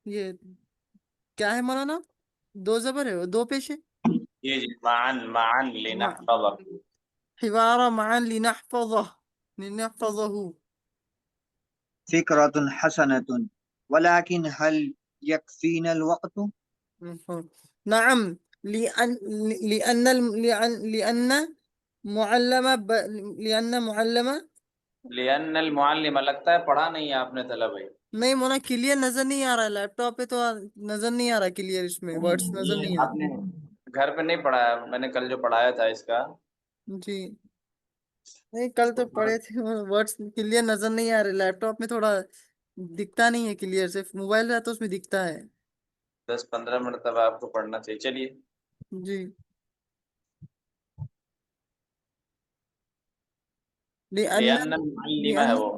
یہ کیا ہے مولانا؟ دو زبر ہے دو پیش ہے. جی جی، معا لنحفظ. حوار معا لنحفظه. فكرة حسنة ولكن هل يكفينا الوقت؟ نعم لأن معلمة لأن المعلم، لگتا ہے پڑھا نہیں ہے آپ نے طلب ہے. نہیں مولانا کلیئر نظر نہیں آ رہا ہے لیپ ٹاپ پہ تو نظر نہیں آ رہا کلیئر اس میں ورڈز نظر نہیں آ آپ نے گھر پہ نہیں پڑھایا؟ میں نے کل جو پڑھایا تھا اس کا. رہا. جی نہیں کل تو پڑھے تھے ورڈز کلیئر نظر نہیں آ رہے لیپ ٹاپ میں تھوڑا دکھتا نہیں ہے کلیئر صرف موبائل رہتا تو اس میں دکھتا ہے. 10-15 منٹ تب آپ کو پڑھنا چاہیے. چلیے. جی لأن المعلمہ ہے وہ،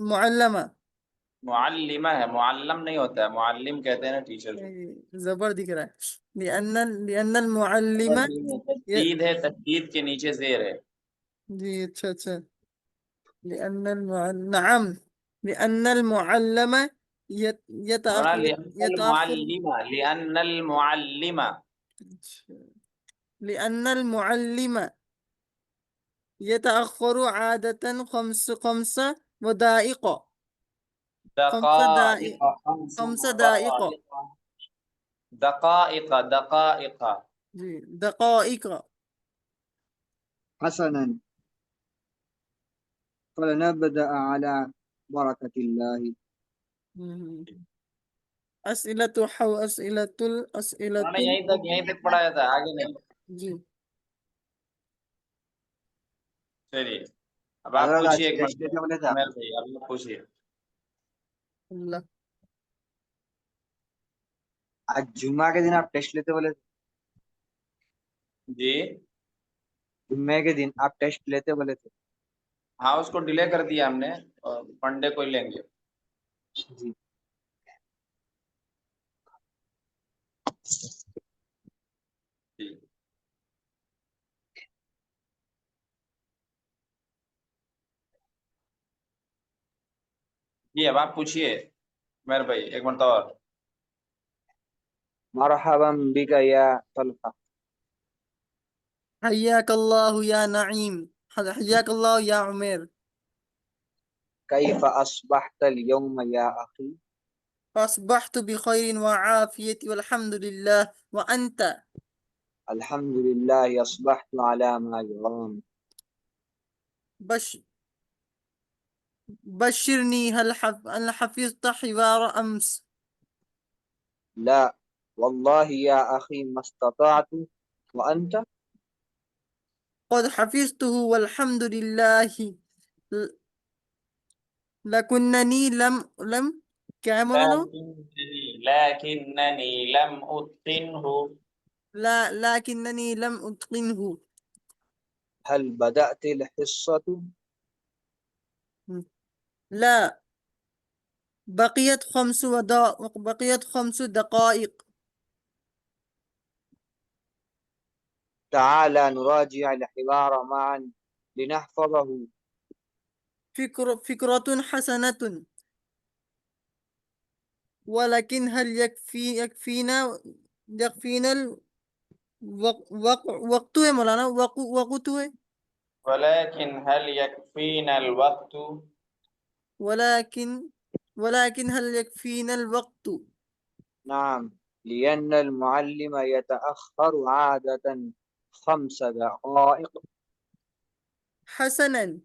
معلمہ معلمہ ہے، معلم نہیں ہوتا ہے. معلم کہتے ہیں نا ٹیچر کو. زبر دکھ رہا ہے. لأن المعلمہ تشدید ہے، تشدید کے نیچے زیر ہے. جی اچھا اچھا. نعم لأن المعلم يتأخر. لأن المعلم لأن المعلم يتأخر عادة خمس ودقائق. دقائق، خمس دقائق. دقائق. جی دقائق. حسنا فلنبدأ على بركة الله. أسئلة. میں نے یہیں تک پڑھایا تھا، آگے نہیں. جی چلیے اب آپ حضرت آج پوچھیے ایک ٹیسٹ لیتے بولے تھے مرتبہ. آپ. عمیر بھائی آپ پوچھیے. اللہ. آج جمعہ کے دن آپ ٹیسٹ لیتے بولے تھے. جی جمعے کے دن آپ ٹیسٹ لیتے بولے تھے. ہاں اس کو ڈیلے کر دیا ہم نے، اور منڈے کو ہی لیں گے. جی جی جی اب آپ پوچھیے عمیر بھائی ایک مرتبہ اور. مرحبا بك يا طلحة. حياك الله يا نعيم. حياك الله يا عمير. كيف أصبحت اليوم يا أخي؟ أصبحت بخير وعافية والحمد لله وأنت. الحمد لله أصبحت على ما يرام. بشرني هل حفظت حوار أمس؟ لا والله يا أخي ما استطعت وأنت. قد حفظته والحمد لله لكنني لم کیا ہے مولانا؟ لكنني لم أتقنه. لكنني لم أتقنه. هل بدأت الحصة؟ لا بقيت 5 دقائق. تعال نراجع الحوار معا لنحفظه. فكرة حسنة ولكن هل يكفينا وقت ہے مولانا وقت ہے ولكن هل يكفينا الوقت ولكن هل يكفينا الوقت نعم، لأن المعلم يتأخر عادة 5 دقائق. حسنا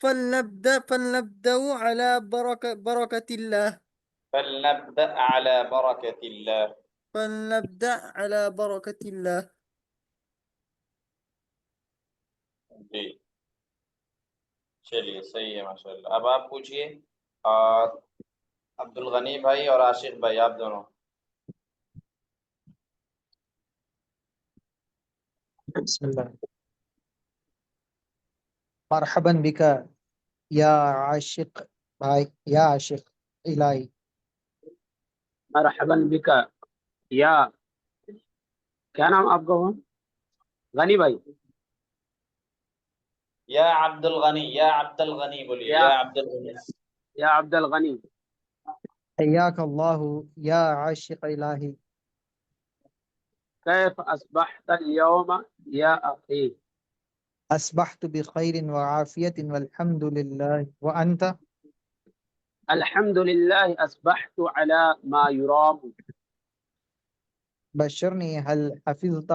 فلنبدأ على بركة الله فلنبدأ على بركة الله. فلنبدأ على بركة الله. جی چلیے صحیح ہے ماشاء اللہ. اب آپ پوچھیے اور عبد الغنی بھائی اور عاشق بھائی آپ دونوں. بسم اللہ. مرحبا بک یا عاشق بھائی یا عاشق الہی. مرحبا بکا یا کیا نام آپ کا ہوا غنی بھائی یا عبد الغنی یا عبد الغنی بولیے یا یا عبد الغنی. یا عبد الغنی حیاک اللہ یا عاشق الہی. کیف اصبحت اليوم یا اخی اصبحت بخیر وعافیت والحمد للہ وانت. الحمد للہ اصبحت على ما يرام بشرنی هل حفظت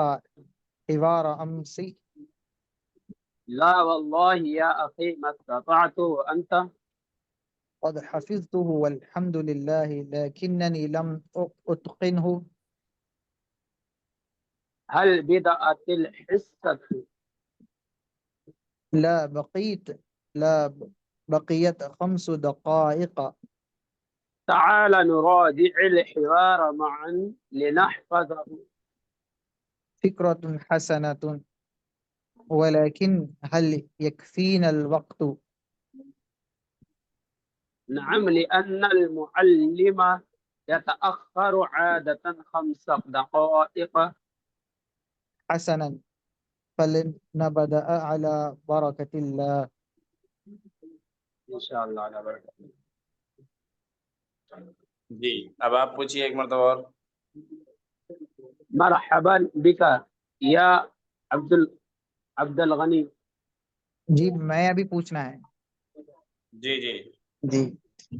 حوار امسی. لا والله یا اخی ما استطعت وانت قد حفظته والحمد لله لكنني لم أتقنه. هل بدأت الحصة لا بقيت 5 دقائق. تعال نراجع الحوار معا لنحفظه. فكرة حسنة ولكن هل يكفينا الوقت. نعم لأن المعلم يتأخر عادة 5 دقائق. حسنا فلنبدأ على بركة الله. إن شاء الله على بركة. جی اب آپ پوچھیے ایک مرتبہ اور. مرحبا بك يا عبد الغني. جی میں ابھی پوچھنا ہے. جی جی جی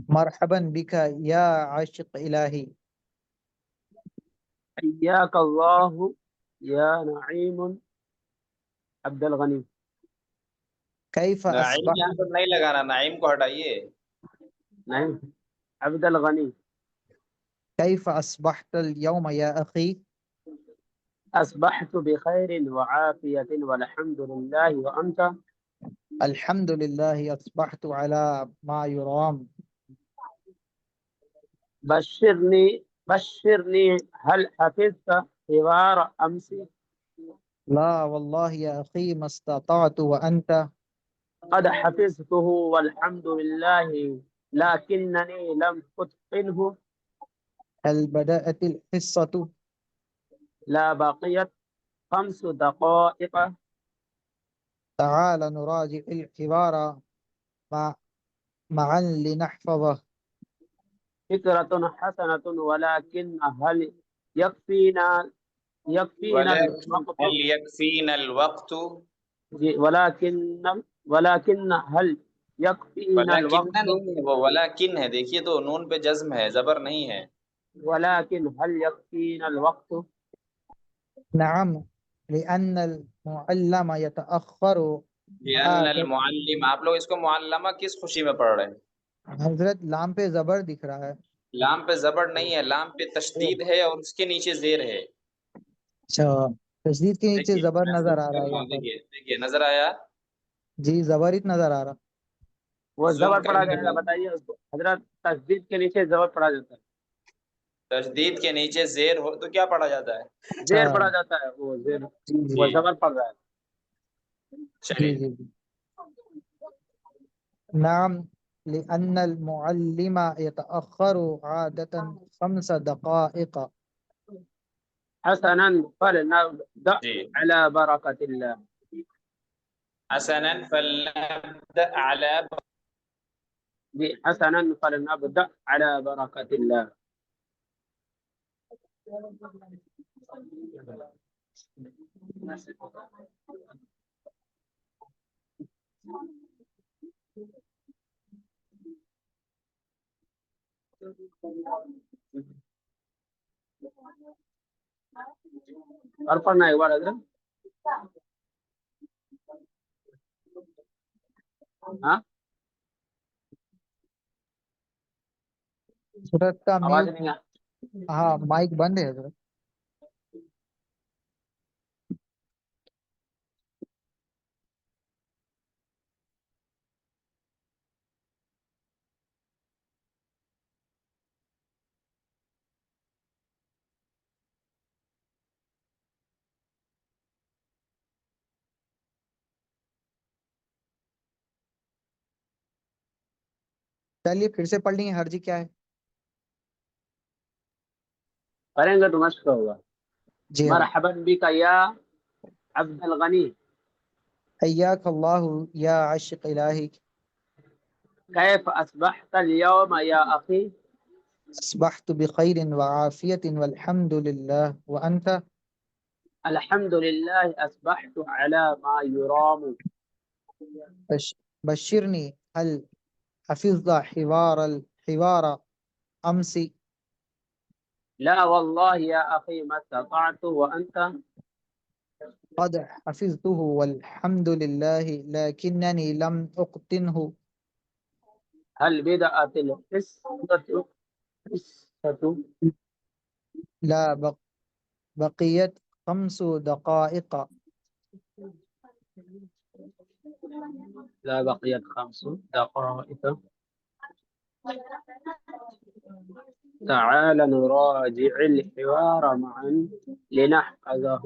مرحبا بك یا عاشق الہی. حياك الله يا نعيم عبد الغني. كيف نعیم أصبحت. یہاں پر نہیں لگانا, نعیم کو ہٹائیے. نعم عبد الغني. كيف أصبحت اليوم يا أخي. أصبحت بخير وعافية والحمد لله وأنت. الحمد لله أصبحت على ما يرام. بشرني هل حفظت حوار أمس. لا والله يا أخي ما استطعت وأنت. قد حفظته والحمد لله لكنني لم أتقنه. هل بدأت الحصة. لا بقيت 5 دقائق. تعال نراجع الحوار معا لنحفظه. فكرة حسنة ولكن هل يكفينا الوقت. هل يكفينا الوقت. ولكن هل يكفينا ولیکن الوقت. نہیں, وہ ولیکن ہے, دیکھیے تو نون پہ جزم ہے, زبر نہیں ہے. ولكن هل يكفينا الوقت. نعم لأن المعلم يتأخر. لأن المعلم, آپ لوگ اس کو معلمہ کس خوشی میں پڑھ رہے ہیں؟ حضرت لام پہ زبر دکھ رہا ہے. لام پہ زبر نہیں ہے, لام پہ تشدید ہے اور اس کے نیچے زیر ہے. اچھا تشدید کے نیچے دیکھیے زبر میں نظر آ کر رہا ہے رہا یہاں ہوں, پر. دیکھیے نظر آیا. جی زبر نظر آ رہا. وہ زوم زبر کر پڑا کے جائے گا, بتائیے اس کو حضرت. تشدید کے نیچے زبر پڑا جاتا ہے. تشدید کے نیچے زیر ہو تو کیا پڑھا جاتا ہے؟ زیر پڑا جاتا ہے. وہ زیر جی وہ زبر پڑ رہا ہے. جی چلیے جی جی. نعم لأن المعلم يتأخر عادة 5 دقائق. حسنا فلنبدأ جی على بركة الله. حسنا فلنبدأ على حسنا فلنبدأ على بركة الله. اور پڑھنا ایک بار حضرت. ہاں حضرت کا آواز میوٹ، نہیں آ. ہاں مائک بند ہے حضرت. چلیے پھر سے پڑھ لیں گے، حرجی کیا ہے؟ پڑھیں گے تو مشق ہوگا. جی حضرت. مرحبا بک یا عبد الغنی حیاک اللہ یا عاشق الہی. کیف اصبحت اليوم یا اخی. اصبحت بخیر وعافیت والحمد للہ وانت. الحمد للہ اصبحت على ما يرام. بشرنی هل حفظت حوار امس. لا والله يا اخي ما استطعت وانت. قد حفظته والحمد لله لكنني لم أقتنه. هل بدأت الحصة. لا بقيت 5 دقائق. لا بقيت 5 دقائق. تعال نراجع الحوار معا لنحفظه.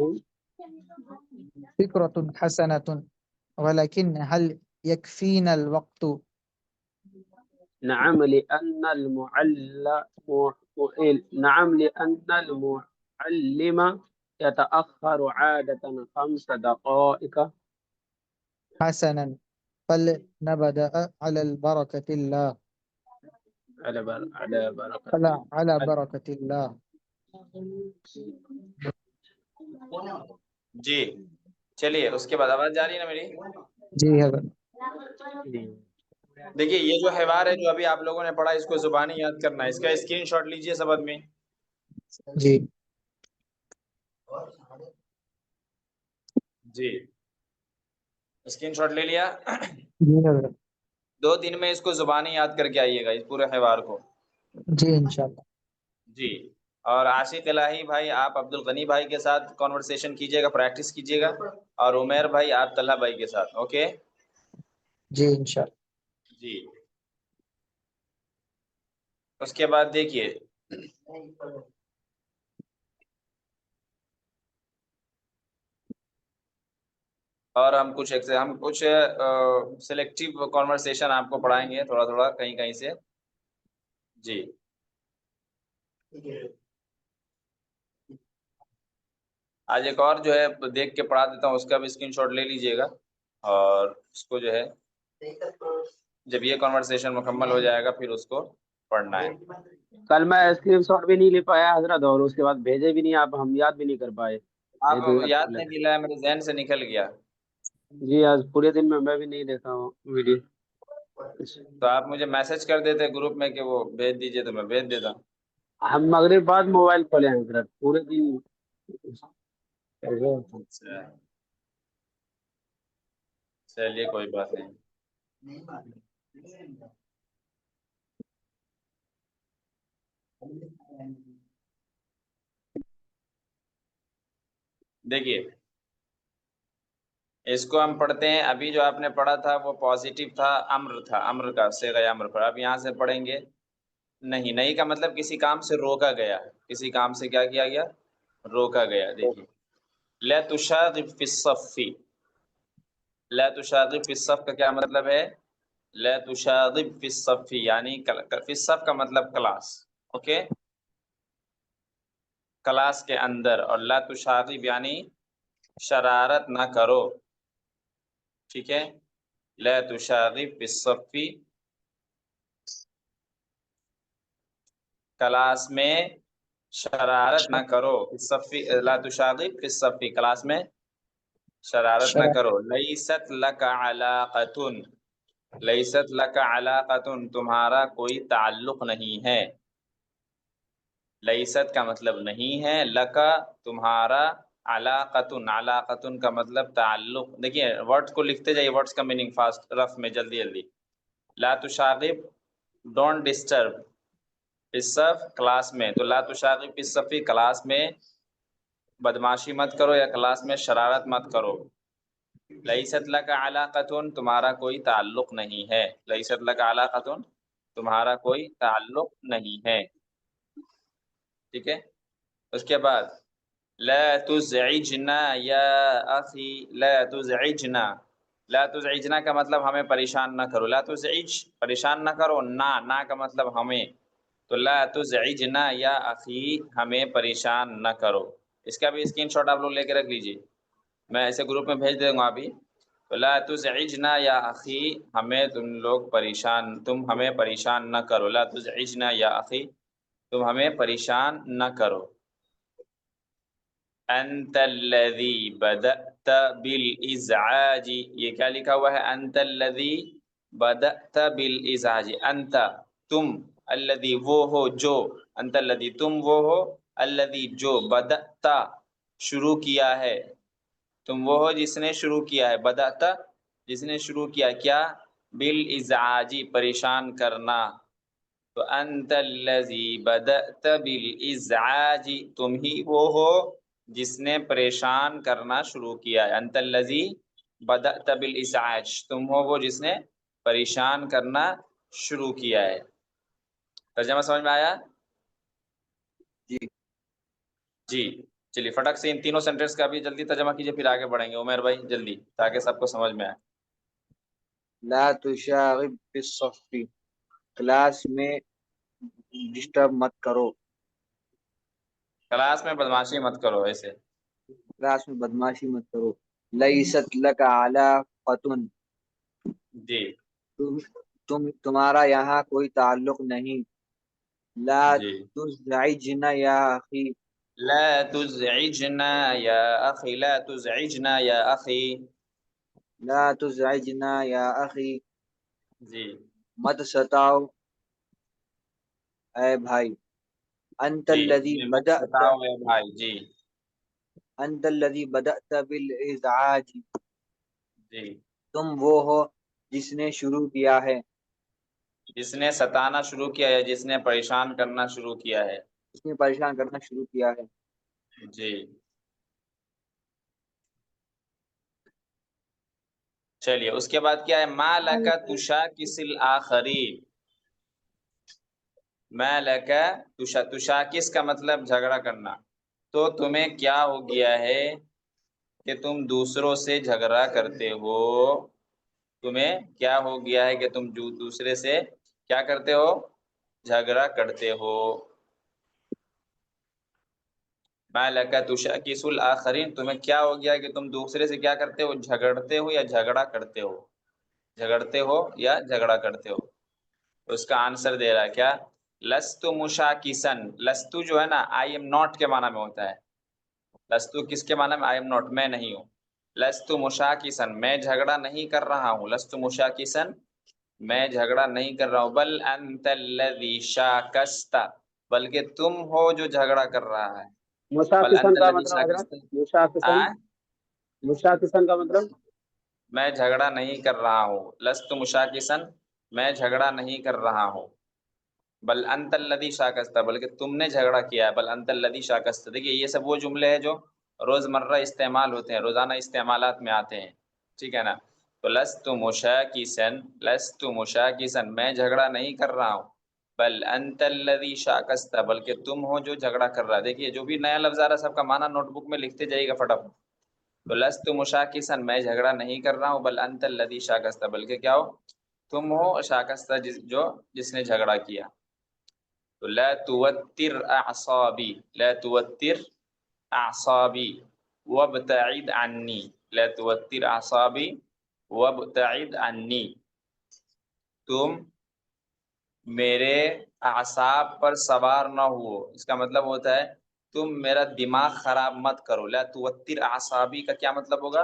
فكرة حسنة ولكن هل يكفينا الوقت؟ نعم لأن المعلم يتأخر عادة 5 دقائق. حسنا فلنبدأ على بركة الله. على بركة. على بركة الله. جی چلیے اس کے بعد آواز جا رہی ہے نا میری؟ جی حضرت. دیکھیے یہ جو حوار ہے جو ابھی آپ لوگوں نے پڑھا اس کو زبانی یاد کرنا ہے. اس کا اسکرین شاٹ لیجئے سب آدمی. جی جی اسکرین شاٹ لے لیا. جی حضرت. 2 دن میں اس کو زبانی یاد کر کے آئیے گا اس پورے حوار کو. جی انشاءاللہ. جی اور عاشق الہی بھائی آپ عبد الغنی بھائی کے ساتھ کانورسیشن کیجیے گا، پریکٹس کیجیے گا. اور عمیر بھائی آپ طلحہ بھائی کے ساتھ. اوکے جی انشاءاللہ. جی اس کے بعد دیکھیے اور ہم کچھ سلیکٹیو کانورسیشن آپ کو پڑھائیں گے تھوڑا تھوڑا کہیں کہیں سے. جی آج ایک اور جو ہے دیکھ کے پڑھا دیتا ہوں، اس کا بھی اسکرین شاٹ لے لیجئے گا اور اس کو جو ہے جب یہ کانورسیشن مکمل ہو جائے گا پھر اس کو پڑھنا ہے. کل میں اسکرین شاٹ بھی نہیں لے پایا حضرت اور اس کے بعد بھیجے بھی نہیں آپ، ہم یاد بھی نہیں کر پائے. آپ یاد نہیں دلایا، میرے ذہن سے نکل گیا. جی آج پورے دن میں بھی نہیں دیکھا ہوں ویڈیو. تو آپ مجھے میسج کر دیتے گروپ میں کہ وہ بھیج دیجئے تو میں بھیج دیتا. ہم مغرب بعد موبائل کھولے ہیں حضرت پورے دن. اچھا چلیے کوئی بات نہیں. دیکھیے اس کو ہم پڑھتے ہیں. ابھی جو آپ نے پڑھا تھا وہ پازیٹیو تھا، امر تھا، امر کا صیغہ امر پر. اب یہاں سے پڑھیں گے نہیں. نہیں کا مطلب کسی کام سے روکا گیا، کسی کام سے کیا کیا گیا؟ روکا گیا. دیکھیے لا تشاغب فی الصف. لا تشاغب فی الصف کا کیا مطلب ہے؟ لا تشاغب فی الصف یعنی فی الصف کا مطلب کلاس. اوکے کلاس کے اندر. اور لا تشاغب یعنی شرارت نہ کرو. ٹھیک ہے لا تشاغب فی الصف کلاس میں شرارت نہ کرو، صفی لا تشاغب فی الصفی، کلاس میں شرارت نہ کرو. لیست لک علاقۃ، لیست لک علاقۃ، تمہارا کوئی تعلق نہیں ہے. لیست کا مطلب نہیں ہے، لکا تمہارا، علاقتن، علاقتن کا مطلب تعلق. دیکھیے ورڈ کو لکھتے جائیے، ورڈز کا میننگ فاسٹ رف میں جلدی جلدی. لا تشاغب ڈونٹ ڈسٹرب، الصف کلاس میں، تو لا تشاغب فی الصف کلاس میں بدماشی مت کرو یا کلاس میں شرارت مت کرو. لیست لک علاقتن تمہارا کوئی تعلق نہیں ہے، لیست لک علاقتن تمہارا کوئی تعلق نہیں ہے. ٹھیک ہے. اس کے بعد لا تزعجنا یا اخی، لا تزعجنا، لا تزعجنا کا مطلب ہمیں پریشان نہ کرو. لا تزعج پریشان نہ کرو، نہ کا مطلب ہمیں، تو لا تزعجنا یا اخی ہمیں پریشان نہ کرو. اس کا بھی اسکرین شاٹ آپ لوگ لے کے رکھ لیجیے، میں ایسے گروپ میں بھیج دوں گا ابھی. تو لا تزعجنا یا اخی ہمیں تم ہمیں پریشان نہ کرو. لا تزعجنا یا اخی تم ہمیں پریشان نہ کرو. انت الذی بدأت بالازعاج، یہ کیا لکھا ہوا ہے؟ انت الذی بدأت بالازعاج، انت تم، الذی وہ ہو جو، انت الذی تم وہ ہو، الذی جو، بدأت شروع کیا ہے، تم وہ ہو جس نے شروع کیا ہے، بدأت جس نے شروع کیا کیا، بالازعاج پریشان کرنا. تو انت الذی بدأت بالازعاج تم ہی وہ ہو جس نے پریشان کرنا شروع کیا ہے. انت الذی بدأت بالازعاج تم ہو وہ جس نے پریشان کرنا شروع کیا ہے. ترجمہ سمجھ میں آیا؟ جی جی چلیے فٹک سے ان تینوں سینٹنس کا بھی جلدی ترجمہ کیجئے، پھر آگے بڑھیں گے. عمیر بھائی جلدی، تاکہ سب کو سمجھ میں آئے. لا تشاغب فی الصف، کلاس میں ڈسٹرب مت کرو، کلاس میں بدماشی مت کرو. ایسے کلاس میں بدماشی مت کرو. لیست لک علاقۃ، جی تمہارا یہاں کوئی تعلق نہیں. لا جی تزعجنا یا اخی، لا تزعجنا یا اخی، لا تزعجنا یا اخی. لا تزعجنا یا اخی، جی مت ستاؤ اے بھائی. انت جی الذی یہ مت بدأت، ستاؤ اے بھائی. جی انت الذی بدأت بالازعاج جی تم وہ ہو جس نے شروع کیا ہے، جس نے ستانا شروع کیا ہے، جس نے پریشان کرنا شروع کیا ہے. جس نے پریشان کرنا شروع کیا ہے. جی چلیے اس کے بعد کیا ہے؟ ما لک تشاکس الآخرین، ما لک تشاکس کا مطلب جھگڑا کرنا. تو تمہیں کیا ہو گیا ہے کہ تم دوسروں سے جھگڑا کرتے ہو؟ تمہیں کیا ہو گیا ہے کہ تم دوسرے سے کیا کرتے ہو؟ جھگڑا کرتے ہو. ما لک تشاکس الآخرین تمہیں کیا ہو گیا کہ تم دوسرے سے کیا کرتے ہو؟ جھگڑتے ہو یا جھگڑا کرتے ہو؟ جھگڑتے ہو یا جھگڑا کرتے ہو. اس کا آنسر دے رہا ہے کیا؟ لست مشاکسن، لستو جو ہے نا آئی ایم ناٹ کے معنی میں ہوتا ہے. لستو کس کے معنی میں؟ آئی ایم ناٹ، میں نہیں ہوں. لست مشاکسن میں جھگڑا نہیں کر رہا ہوں، لست مشاکسن میں جھگڑا نہیں کر رہا ہوں. بل انت الذی شاکست بلکہ تم ہو جو جھگڑا کر رہا ہے. بل مشاکسن انت کا الذی مطلب حضرت، شاکست مشاکسن، مشاکسن کا مطلب میں جھگڑا نہیں کر رہا ہوں. لست مشاکسن میں جھگڑا نہیں کر رہا ہوں. بل انت الذی شاکست بلکہ تم نے جھگڑا کیا ہے. بل انت الذی شاکست. دیکھیے یہ سب وہ جملے ہیں جو روزمرہ استعمال ہوتے ہیں، روزانہ استعمالات میں آتے ہیں. ٹھیک ہے نا؟ تو لست مشاکسن، لست مشاکسن میں جھگڑا نہیں کر رہا ہوں. بل انت الذی شاکست بلکہ تم ہو جو جھگڑا کر رہا ہے. دیکھیے جو بھی نیا لفظ آ رہا ہے سب کا معنی نوٹ بک میں لکھتے جائیے گا فٹافٹ. تو لست مشاکسن میں جھگڑا نہیں کر رہا ہوں. بل انت الذی شاکست بلکہ کیا ہو؟ تم ہو شاکست جس نے جھگڑا کیا. تو لا توتر اعصابی، لا توتر اعصابی وابتعد عنی، لا توتر اعصابی وابتعد عنی تم میرے اعصاب پر سوار نہ ہو، اس کا مطلب ہوتا ہے تم میرا دماغ خراب مت کرو. لا توتر اعصابی کا کیا مطلب ہوگا؟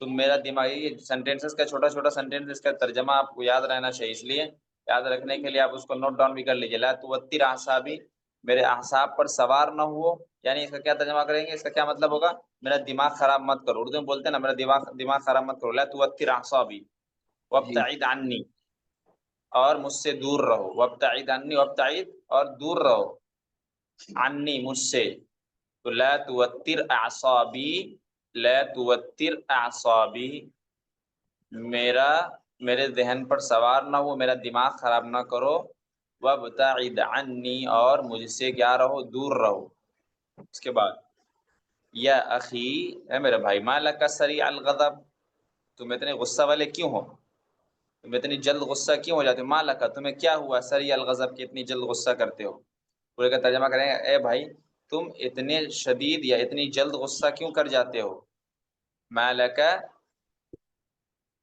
تم میرا دماغ. یہ سینٹینسز کا چھوٹا چھوٹا سینٹینس، اس کا ترجمہ آپ کو یاد رہنا چاہیے، اس لیے یاد رکھنے کے لیے آپ اس کو نوٹ ڈاؤن بھی کر لیجیے. لا توتر اعصابی، میرے اعصاب پر سوار نہ ہو، یعنی اس کا کیا ترجمہ کریں گے؟ اس کا کیا مطلب ہوگا؟ میرا دماغ خراب مت کرو. اردو میں بولتے ہیں نا میرا دماغ خراب مت کرو. لا توتر اعصابی وابتعد عنی، اور مجھ سے دور رہو. وابتعد عنی، وابتعد اور دور رہو، عنی مجھ سے. تو لا توتر اعصابی، لا توتر اعصابی، میرے ذہن پر سوار نہ ہو، میرا دماغ خراب نہ کرو. وابتعد عنی، اور مجھ سے کیا رہو؟ دور رہو. اس کے بعد یا اخی، اے میرے بھائی، ما لک سریع الغضب، تم اتنے غصہ والے کیوں ہو؟ تم اتنی جلد غصہ کیوں ہو جاتے ہو؟ ما لک، تمہیں کیا ہوا؟ سریع الغضب، کی اتنی جلد غصہ کرتے ہو. پورے کا ترجمہ کریں گے، اے بھائی تم اتنے شدید یا اتنی جلد غصہ کیوں کر جاتے ہو؟ ما لک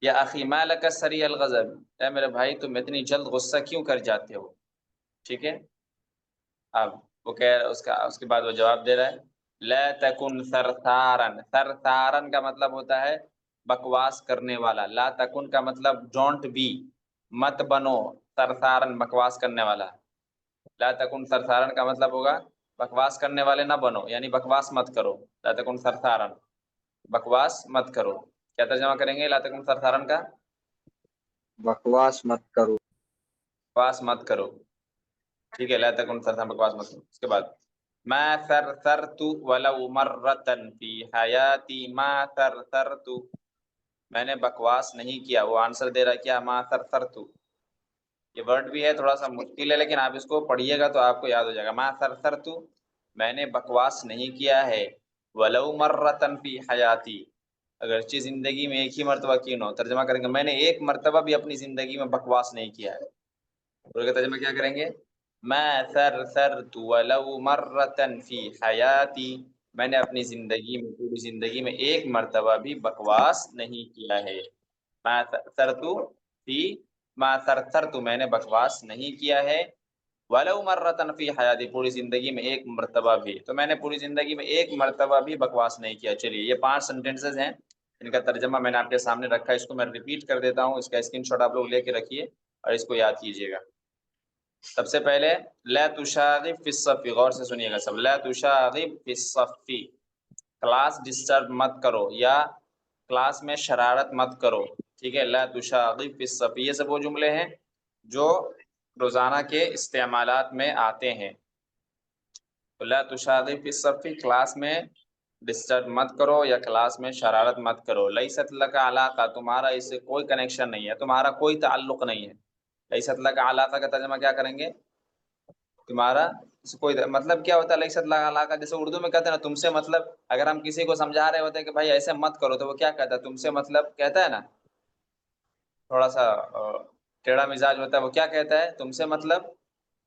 یا اخی ما لک سریع الغضب، اے میرے بھائی تم اتنی جلد غصہ کیوں کر جاتے ہو. ٹھیک ہے. اب وہ کہہ رہا اس کے بعد وہ جواب دے رہا ہے، لا تکن ثرثارن. ثرثارن کا مطلب ہوتا ہے بکواس کرنے والا. لا تکن کا مطلب ڈونٹ بی، مت بنو ثرثارن، بکواس کرنے والا. لا تکن ثرثارن کا مطلب ہوگا بکواس کرنے والے نہ بنو، یعنی بکواس مت کرو. لا تکن ثرثارن، بکواس مت کرو. کیا ترجمہ کریں گے لا تکن ثرثارن کا؟ بکواس مت کرو. بکواس مت کرو. ٹھیک ہے، لا تکن ثرثارن، بکواس مت کرو. اس کے بعد ما ثرثرت ولو مرۃ فی حیاتی، ما ثرثرت، میں نے بکواس نہیں کیا. وہ آنسر دے رہا ہے کیا؟ ما ثرثرت. یہ ورڈ بھی ہے تھوڑا سا مشکل ہے، لیکن آپ اس کو پڑھیے گا تو آپ کو یاد ہو جائے گا. ما ثرثرت، میں نے بکواس نہیں کیا ہے. ولو مرۃ فی حیاتی، اگرچہ زندگی میں ایک ہی مرتبہ کیوں نہ ہو. ترجمہ کریں گے، میں نے ایک مرتبہ بھی اپنی زندگی میں بکواس نہیں کیا ہے. ترجمہ کیا کریں گے؟ ما ثرثرت ولو مرۃ فی حیاتی، میں نے اپنی زندگی میں، پوری زندگی میں ایک مرتبہ بھی بکواس نہیں کیا ہے. ما ثرثرت فی، ما ثرثرت، میں نے بکواس نہیں کیا ہے. ولو مرۃ فی حیاتی، پوری زندگی میں ایک مرتبہ بھی. تو میں نے پوری زندگی میں ایک مرتبہ بھی بکواس نہیں کیا. چلیے یہ 5 سینٹینسز ہیں، ان کا ترجمہ میں نے آپ کے سامنے رکھا ہے. اس کو میں ریپیٹ کر دیتا ہوں، اس کا اسکرین شاٹ آپ لوگ لے کے رکھیے اور اس کو یاد کیجیے گا. سب سے پہلے لا تشاغب فی الصف، غور سے سنیے گا سب. لا تشاغب فی الصف، کلاس ڈسٹرب مت کرو یا کلاس میں شرارت مت کرو. ٹھیک ہے، لا تشاغب فی الصف، یہ سب وہ جملے ہیں جو روزانہ کے استعمالات میں آتے ہیں. لا تشاغب فی الصف، کلاس میں ڈسٹرب مت کرو یا کلاس میں شرارت مت کرو. لیست لک علاقہ، تمہارا اس سے کوئی کنیکشن نہیں ہے، تمہارا کوئی تعلق نہیں ہے. لیست لک علاقہ کا ترجمہ کیا کریں گے؟ تمہارا کوئی مطلب کیا ہوتا ہے لیست لک علاقہ؟ جیسے اردو میں کہتے ہیں نا تم سے مطلب، اگر ہم کسی کو سمجھا رہے ہوتے ہیں کہ بھائی ایسے مت کرو، تو وہ کیا کہتا ہے؟ تم سے مطلب کہتا ہے نا. تھوڑا سا ٹیڑھا مزاج ہوتا ہے، وہ کیا کہتا ہے؟ تم سے مطلب.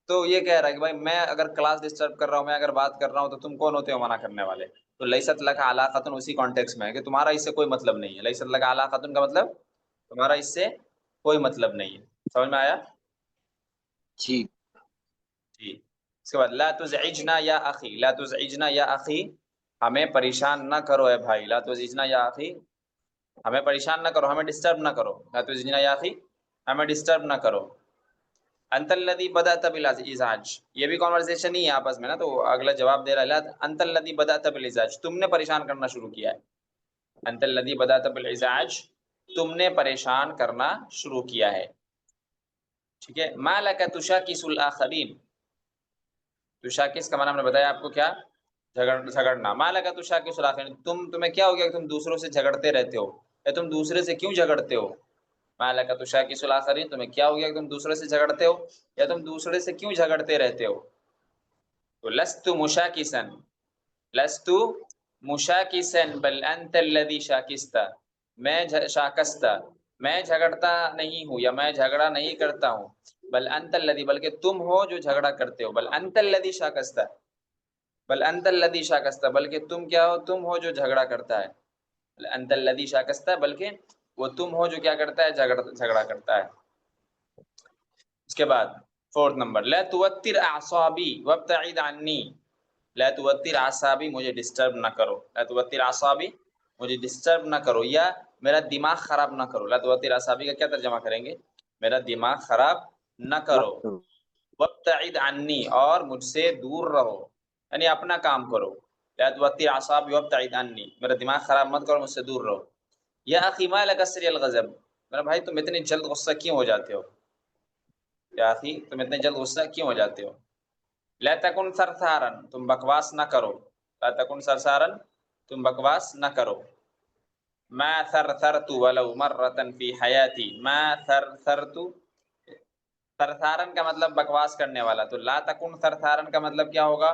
تو یہ کہہ رہا ہے کہ بھائی میں اگر کلاس ڈسٹرب کر رہا ہوں، میں اگر بات کر رہا ہوں، تو تم کون ہوتے ہو منع کرنے والے؟ تو لیست لک علاقۃ اسی کانٹیکس میں ہے کہ تمہارا اس سے کوئی مطلب نہیں ہے. لیست لک علاقۃ کا مطلب تمہارا اس سے کوئی مطلب نہیں ہے. سمجھ میں آیا؟ جی. جی. اس کے بعد لا تزعجنا یا اخی، لا تزعجنا یا اخی، ہمیں پریشان نہ کرو اے بھائی. لا تزعجنا یا اخی، ہمیں پریشان نہ کرو، ہمیں ڈسٹرب نہ کرو. لا تزعجنا یا اخی، ہمیں ڈسٹرب نہ کرو. انت الذی بدأت بالازعاج، یہ بھی کنورسیشن ہی ہے آپس میں نا، تو اگلا جواب دے رہا ہے انت الذی بدأت بالازعاج، تم نے پریشان کرنا شروع کیا ہے. انت الذی بدأت بالازعاج، تم نے پریشان کرنا شروع کیا ہے. ٹھیک ہے. ما لک تشاکس الاخرین، تشاکس کا معنی ہم نے بتایا آپ کو کیا؟ جھگڑنا. ما لک تشاکس الاخرین، تمہیں کیا ہو گیا کہ تم دوسروں سے جھگڑتے رہتے ہو، یا تم دوسرے سے کیوں جھگڑتے ہو؟ ما لک تشاکس الاخرین، تمہیں کیا ہو گیا کہ تم دوسرے سے جھگڑتے ہو، یا تم دوسرے سے کیوں جھگڑتے رہتے ہو؟ تو لست مشاکسا، لست مشاکسا بل انت الذی شاکست، میں شاکست، میں جھگڑتا نہیں ہوں یا میں جھگڑا نہیں کرتا ہوں. بل انت الذی، بلکہ تم ہو جو جھگڑا کرتے ہو. بل انت الذی شاکست، بل انت الذی شاکست، بلکہ تم کیا ہو؟ تم ہو جو جھگڑا کرتا ہے. بل انت الذی شاکست، بلکہ وہ تم ہو جو کیا کرتا ہے؟ جھگڑا کرتا ہے. اس کے بعد 4 نمبر لا توتر اعصابی وابتعد عنی، لا توتر اعصابی مجھے ڈسٹرب نہ کرو، لا توتر اعصابی مجھے ڈسٹرب نہ کرو یا میرا دماغ خراب نہ کرو. لا توتر اعصابی کا کیا ترجمہ کریں گے؟ میرا دماغ خراب نہ کرو. وابتعد عنی اور مجھ سے دور رہو، یعنی اپنا کام کرو. لا توتر اعصابی وابتعد عنی، میرا دماغ خراب مت کرو، مجھ سے دور رہو. یا اخی ما لک سری الغضب، میرا بھائی تم اتنے جلد غصہ کیوں ہو جاتے ہو؟ یا اخی تم اتنے جلد غصہ کیوں ہو جاتے ہو؟ لا تکن ثرثارا، تم بکواس نہ کرو. لا تکن ثرثارا، تم بکواس نہ کرو. ما ثرثرت ولو مرة فی حیاتی، ما ثرثرت، ثرثارن کا مطلب بکواس کرنے والا، تو لا تکن ثرثارن کا مطلب کیا ہوگا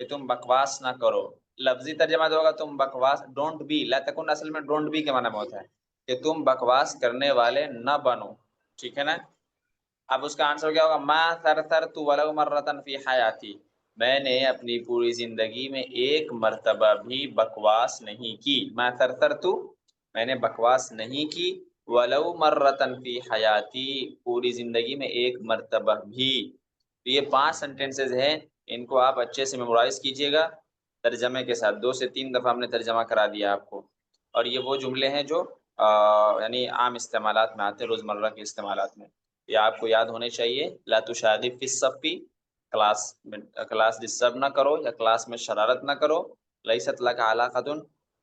کہ تم بکواس نہ کرو. لفظی ترجمہ جو ہوگا تم بکواس ڈونٹ بی، لا تکن اصل میں ڈونٹ بی کے معنی میں ہوتا ہے کہ تم بکواس کرنے والے نہ بنو، ٹھیک ہے نا. اب اس کا آنسر کیا ہوگا؟ ما ثرثرت ولو مرة فی حیاتی، میں نے اپنی پوری زندگی میں ایک مرتبہ بھی بکواس نہیں کی. ما ثرثرت، میں نے بکواس نہیں کی. ولو مرة فی حیاتی، پوری زندگی میں ایک مرتبہ بھی. تو یہ 5 سینٹنسز ہیں، ان کو آپ اچھے سے میمورائز کیجئے گا ترجمے کے ساتھ. 2 سے 3 دفعہ ہم نے ترجمہ کرا دیا آپ کو. اور یہ وہ جملے ہیں جو یعنی عام استعمالات میں آتے ہیں، روزمرہ کے استعمالات میں. یہ آپ کو یاد ہونے چاہیے. لا تشاغب فی الصف، کلاس ڈسٹرب نہ کرو یا کلاس میں شرارت نہ کرو. لیست لک علاقۃ،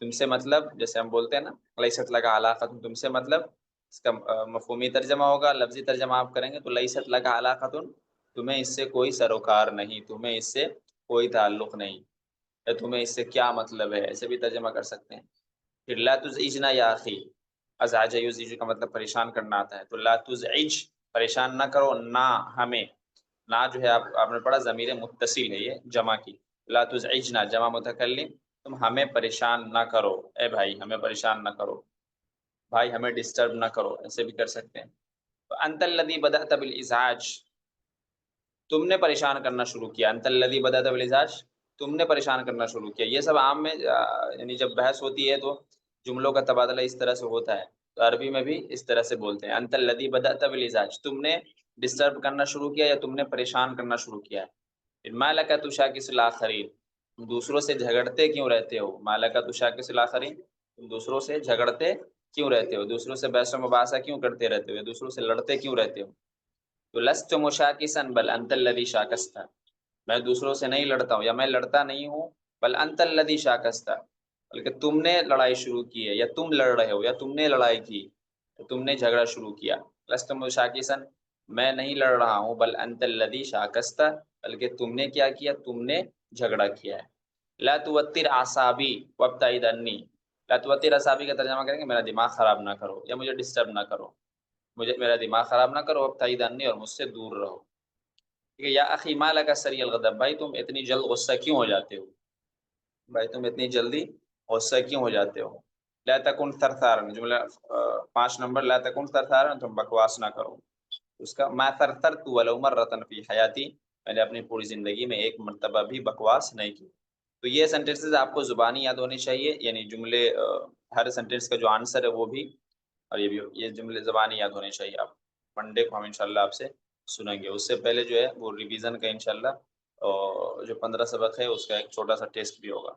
تم سے مطلب، جیسے ہم بولتے ہیں نا لیست لک علاقۃ، تم سے مطلب، اس کا مفہومی ترجمہ ہوگا. لفظی ترجمہ آپ کریں گے تو لیست لک علاقۃ، تمہیں اس سے کوئی سروکار نہیں، تمہیں اس سے کوئی تعلق نہیں، یا تمہیں اس سے کیا مطلب ہے، ایسے بھی ترجمہ کر سکتے ہیں. پھر لا تزعجنا یا اخی، ازعج یزعج کا مطلب پریشان کرنا آتا ہے، تو لا تزعج پریشان نہ کرو نہ ہمیں. نہ جو ہے آپ نے پڑھا ضمیر متصل ہے، یہ جمع کی. لا تزعجنا جمع متکلم، تم ہمیں پریشان نہ کرو، اے بھائی ہمیں پریشان نہ کرو، بھائی ہمیں ڈسٹرب نہ کرو، ایسے بھی کر سکتے ہیں. انت الذی بدأت بالازعاج، تم نے پریشان کرنا شروع کیا. انت الذی بدأت بالازعاج، تم نے پریشان کرنا شروع کیا. یہ سب عام میں یعنی جب بحث ہوتی ہے تو جملوں کا تبادلہ اس طرح سے ہوتا ہے، تو عربی میں بھی اس طرح سے بولتے ہیں. انت الذی بدأت بالازعاج، تم نے ڈسٹرب کرنا شروع کیا یا تم نے پریشان کرنا شروع کیا ہے. ما لک تشاکس الاخرین، تم دوسروں سے جھگڑتے کیوں رہتے ہو. ما لک تشاکس الاخرین، تم دوسروں سے جھگڑتے کیوں رہتے ہو، دوسروں سے بحث و مباحثہ کیوں کرتے رہتے ہو، یا دوسروں سے لڑتے کیوں رہتے ہو. تو لست مشاکسا بل انت الذی شاکست، میں دوسروں سے نہیں لڑتا ہوں یا میں لڑتا نہیں ہوں، بل انت الذی شاکست، بلکہ تم نے لڑائی شروع کی ہے یا تم لڑ رہے ہو یا تم نے لڑائی کی، تم نے جھگڑا شروع کیا. لست مشاکسا، میں نہیں لڑ رہا ہوں، بل انت الذی شاکست، بلکہ تم نے کیا کیا، تم نے جھگڑا کیا ہے. لا توتر اعصابی وابتعد عنی، لا توتر اعصابی کا ترجمہ کریں گے میرا دماغ خراب نہ کرو یا مجھے ڈسٹرب نہ کرو، مجھے میرا دماغ خراب نہ کرو. وابتعد عنی، اور مجھ سے دور رہو. ٹھیک ہے. یا اخی ما لک سری الغضب، بھائی تم اتنی جلد غصہ کیوں ہو جاتے ہو، بھائی تم اتنی جلدی غصہ کیوں ہو جاتے ہو. لا تکن ثرثارا، جملہ 5 نمبر، لا تکن ثرثارا، تم بکواس نہ کرو. اس کا ما ثرثرت ولو مرۃ فی حیاتی، میں نے اپنی پوری زندگی میں ایک مرتبہ بھی بکواس نہیں کی. تو یہ سینٹنسز آپ کو زبانی یاد ہونے چاہیے، یعنی جملے ہر سینٹنس کا جو آنسر ہے وہ بھی، اور یہ بھی، یہ جملے زبانی یاد ہونے چاہیے. آپ منڈے کو ہم انشاءاللہ آپ سے سنیں گے. اس سے پہلے جو ہے وہ ریویژن کا انشاءاللہ جو 15 سبق ہے اس کا ایک چھوٹا سا ٹیسٹ بھی ہوگا.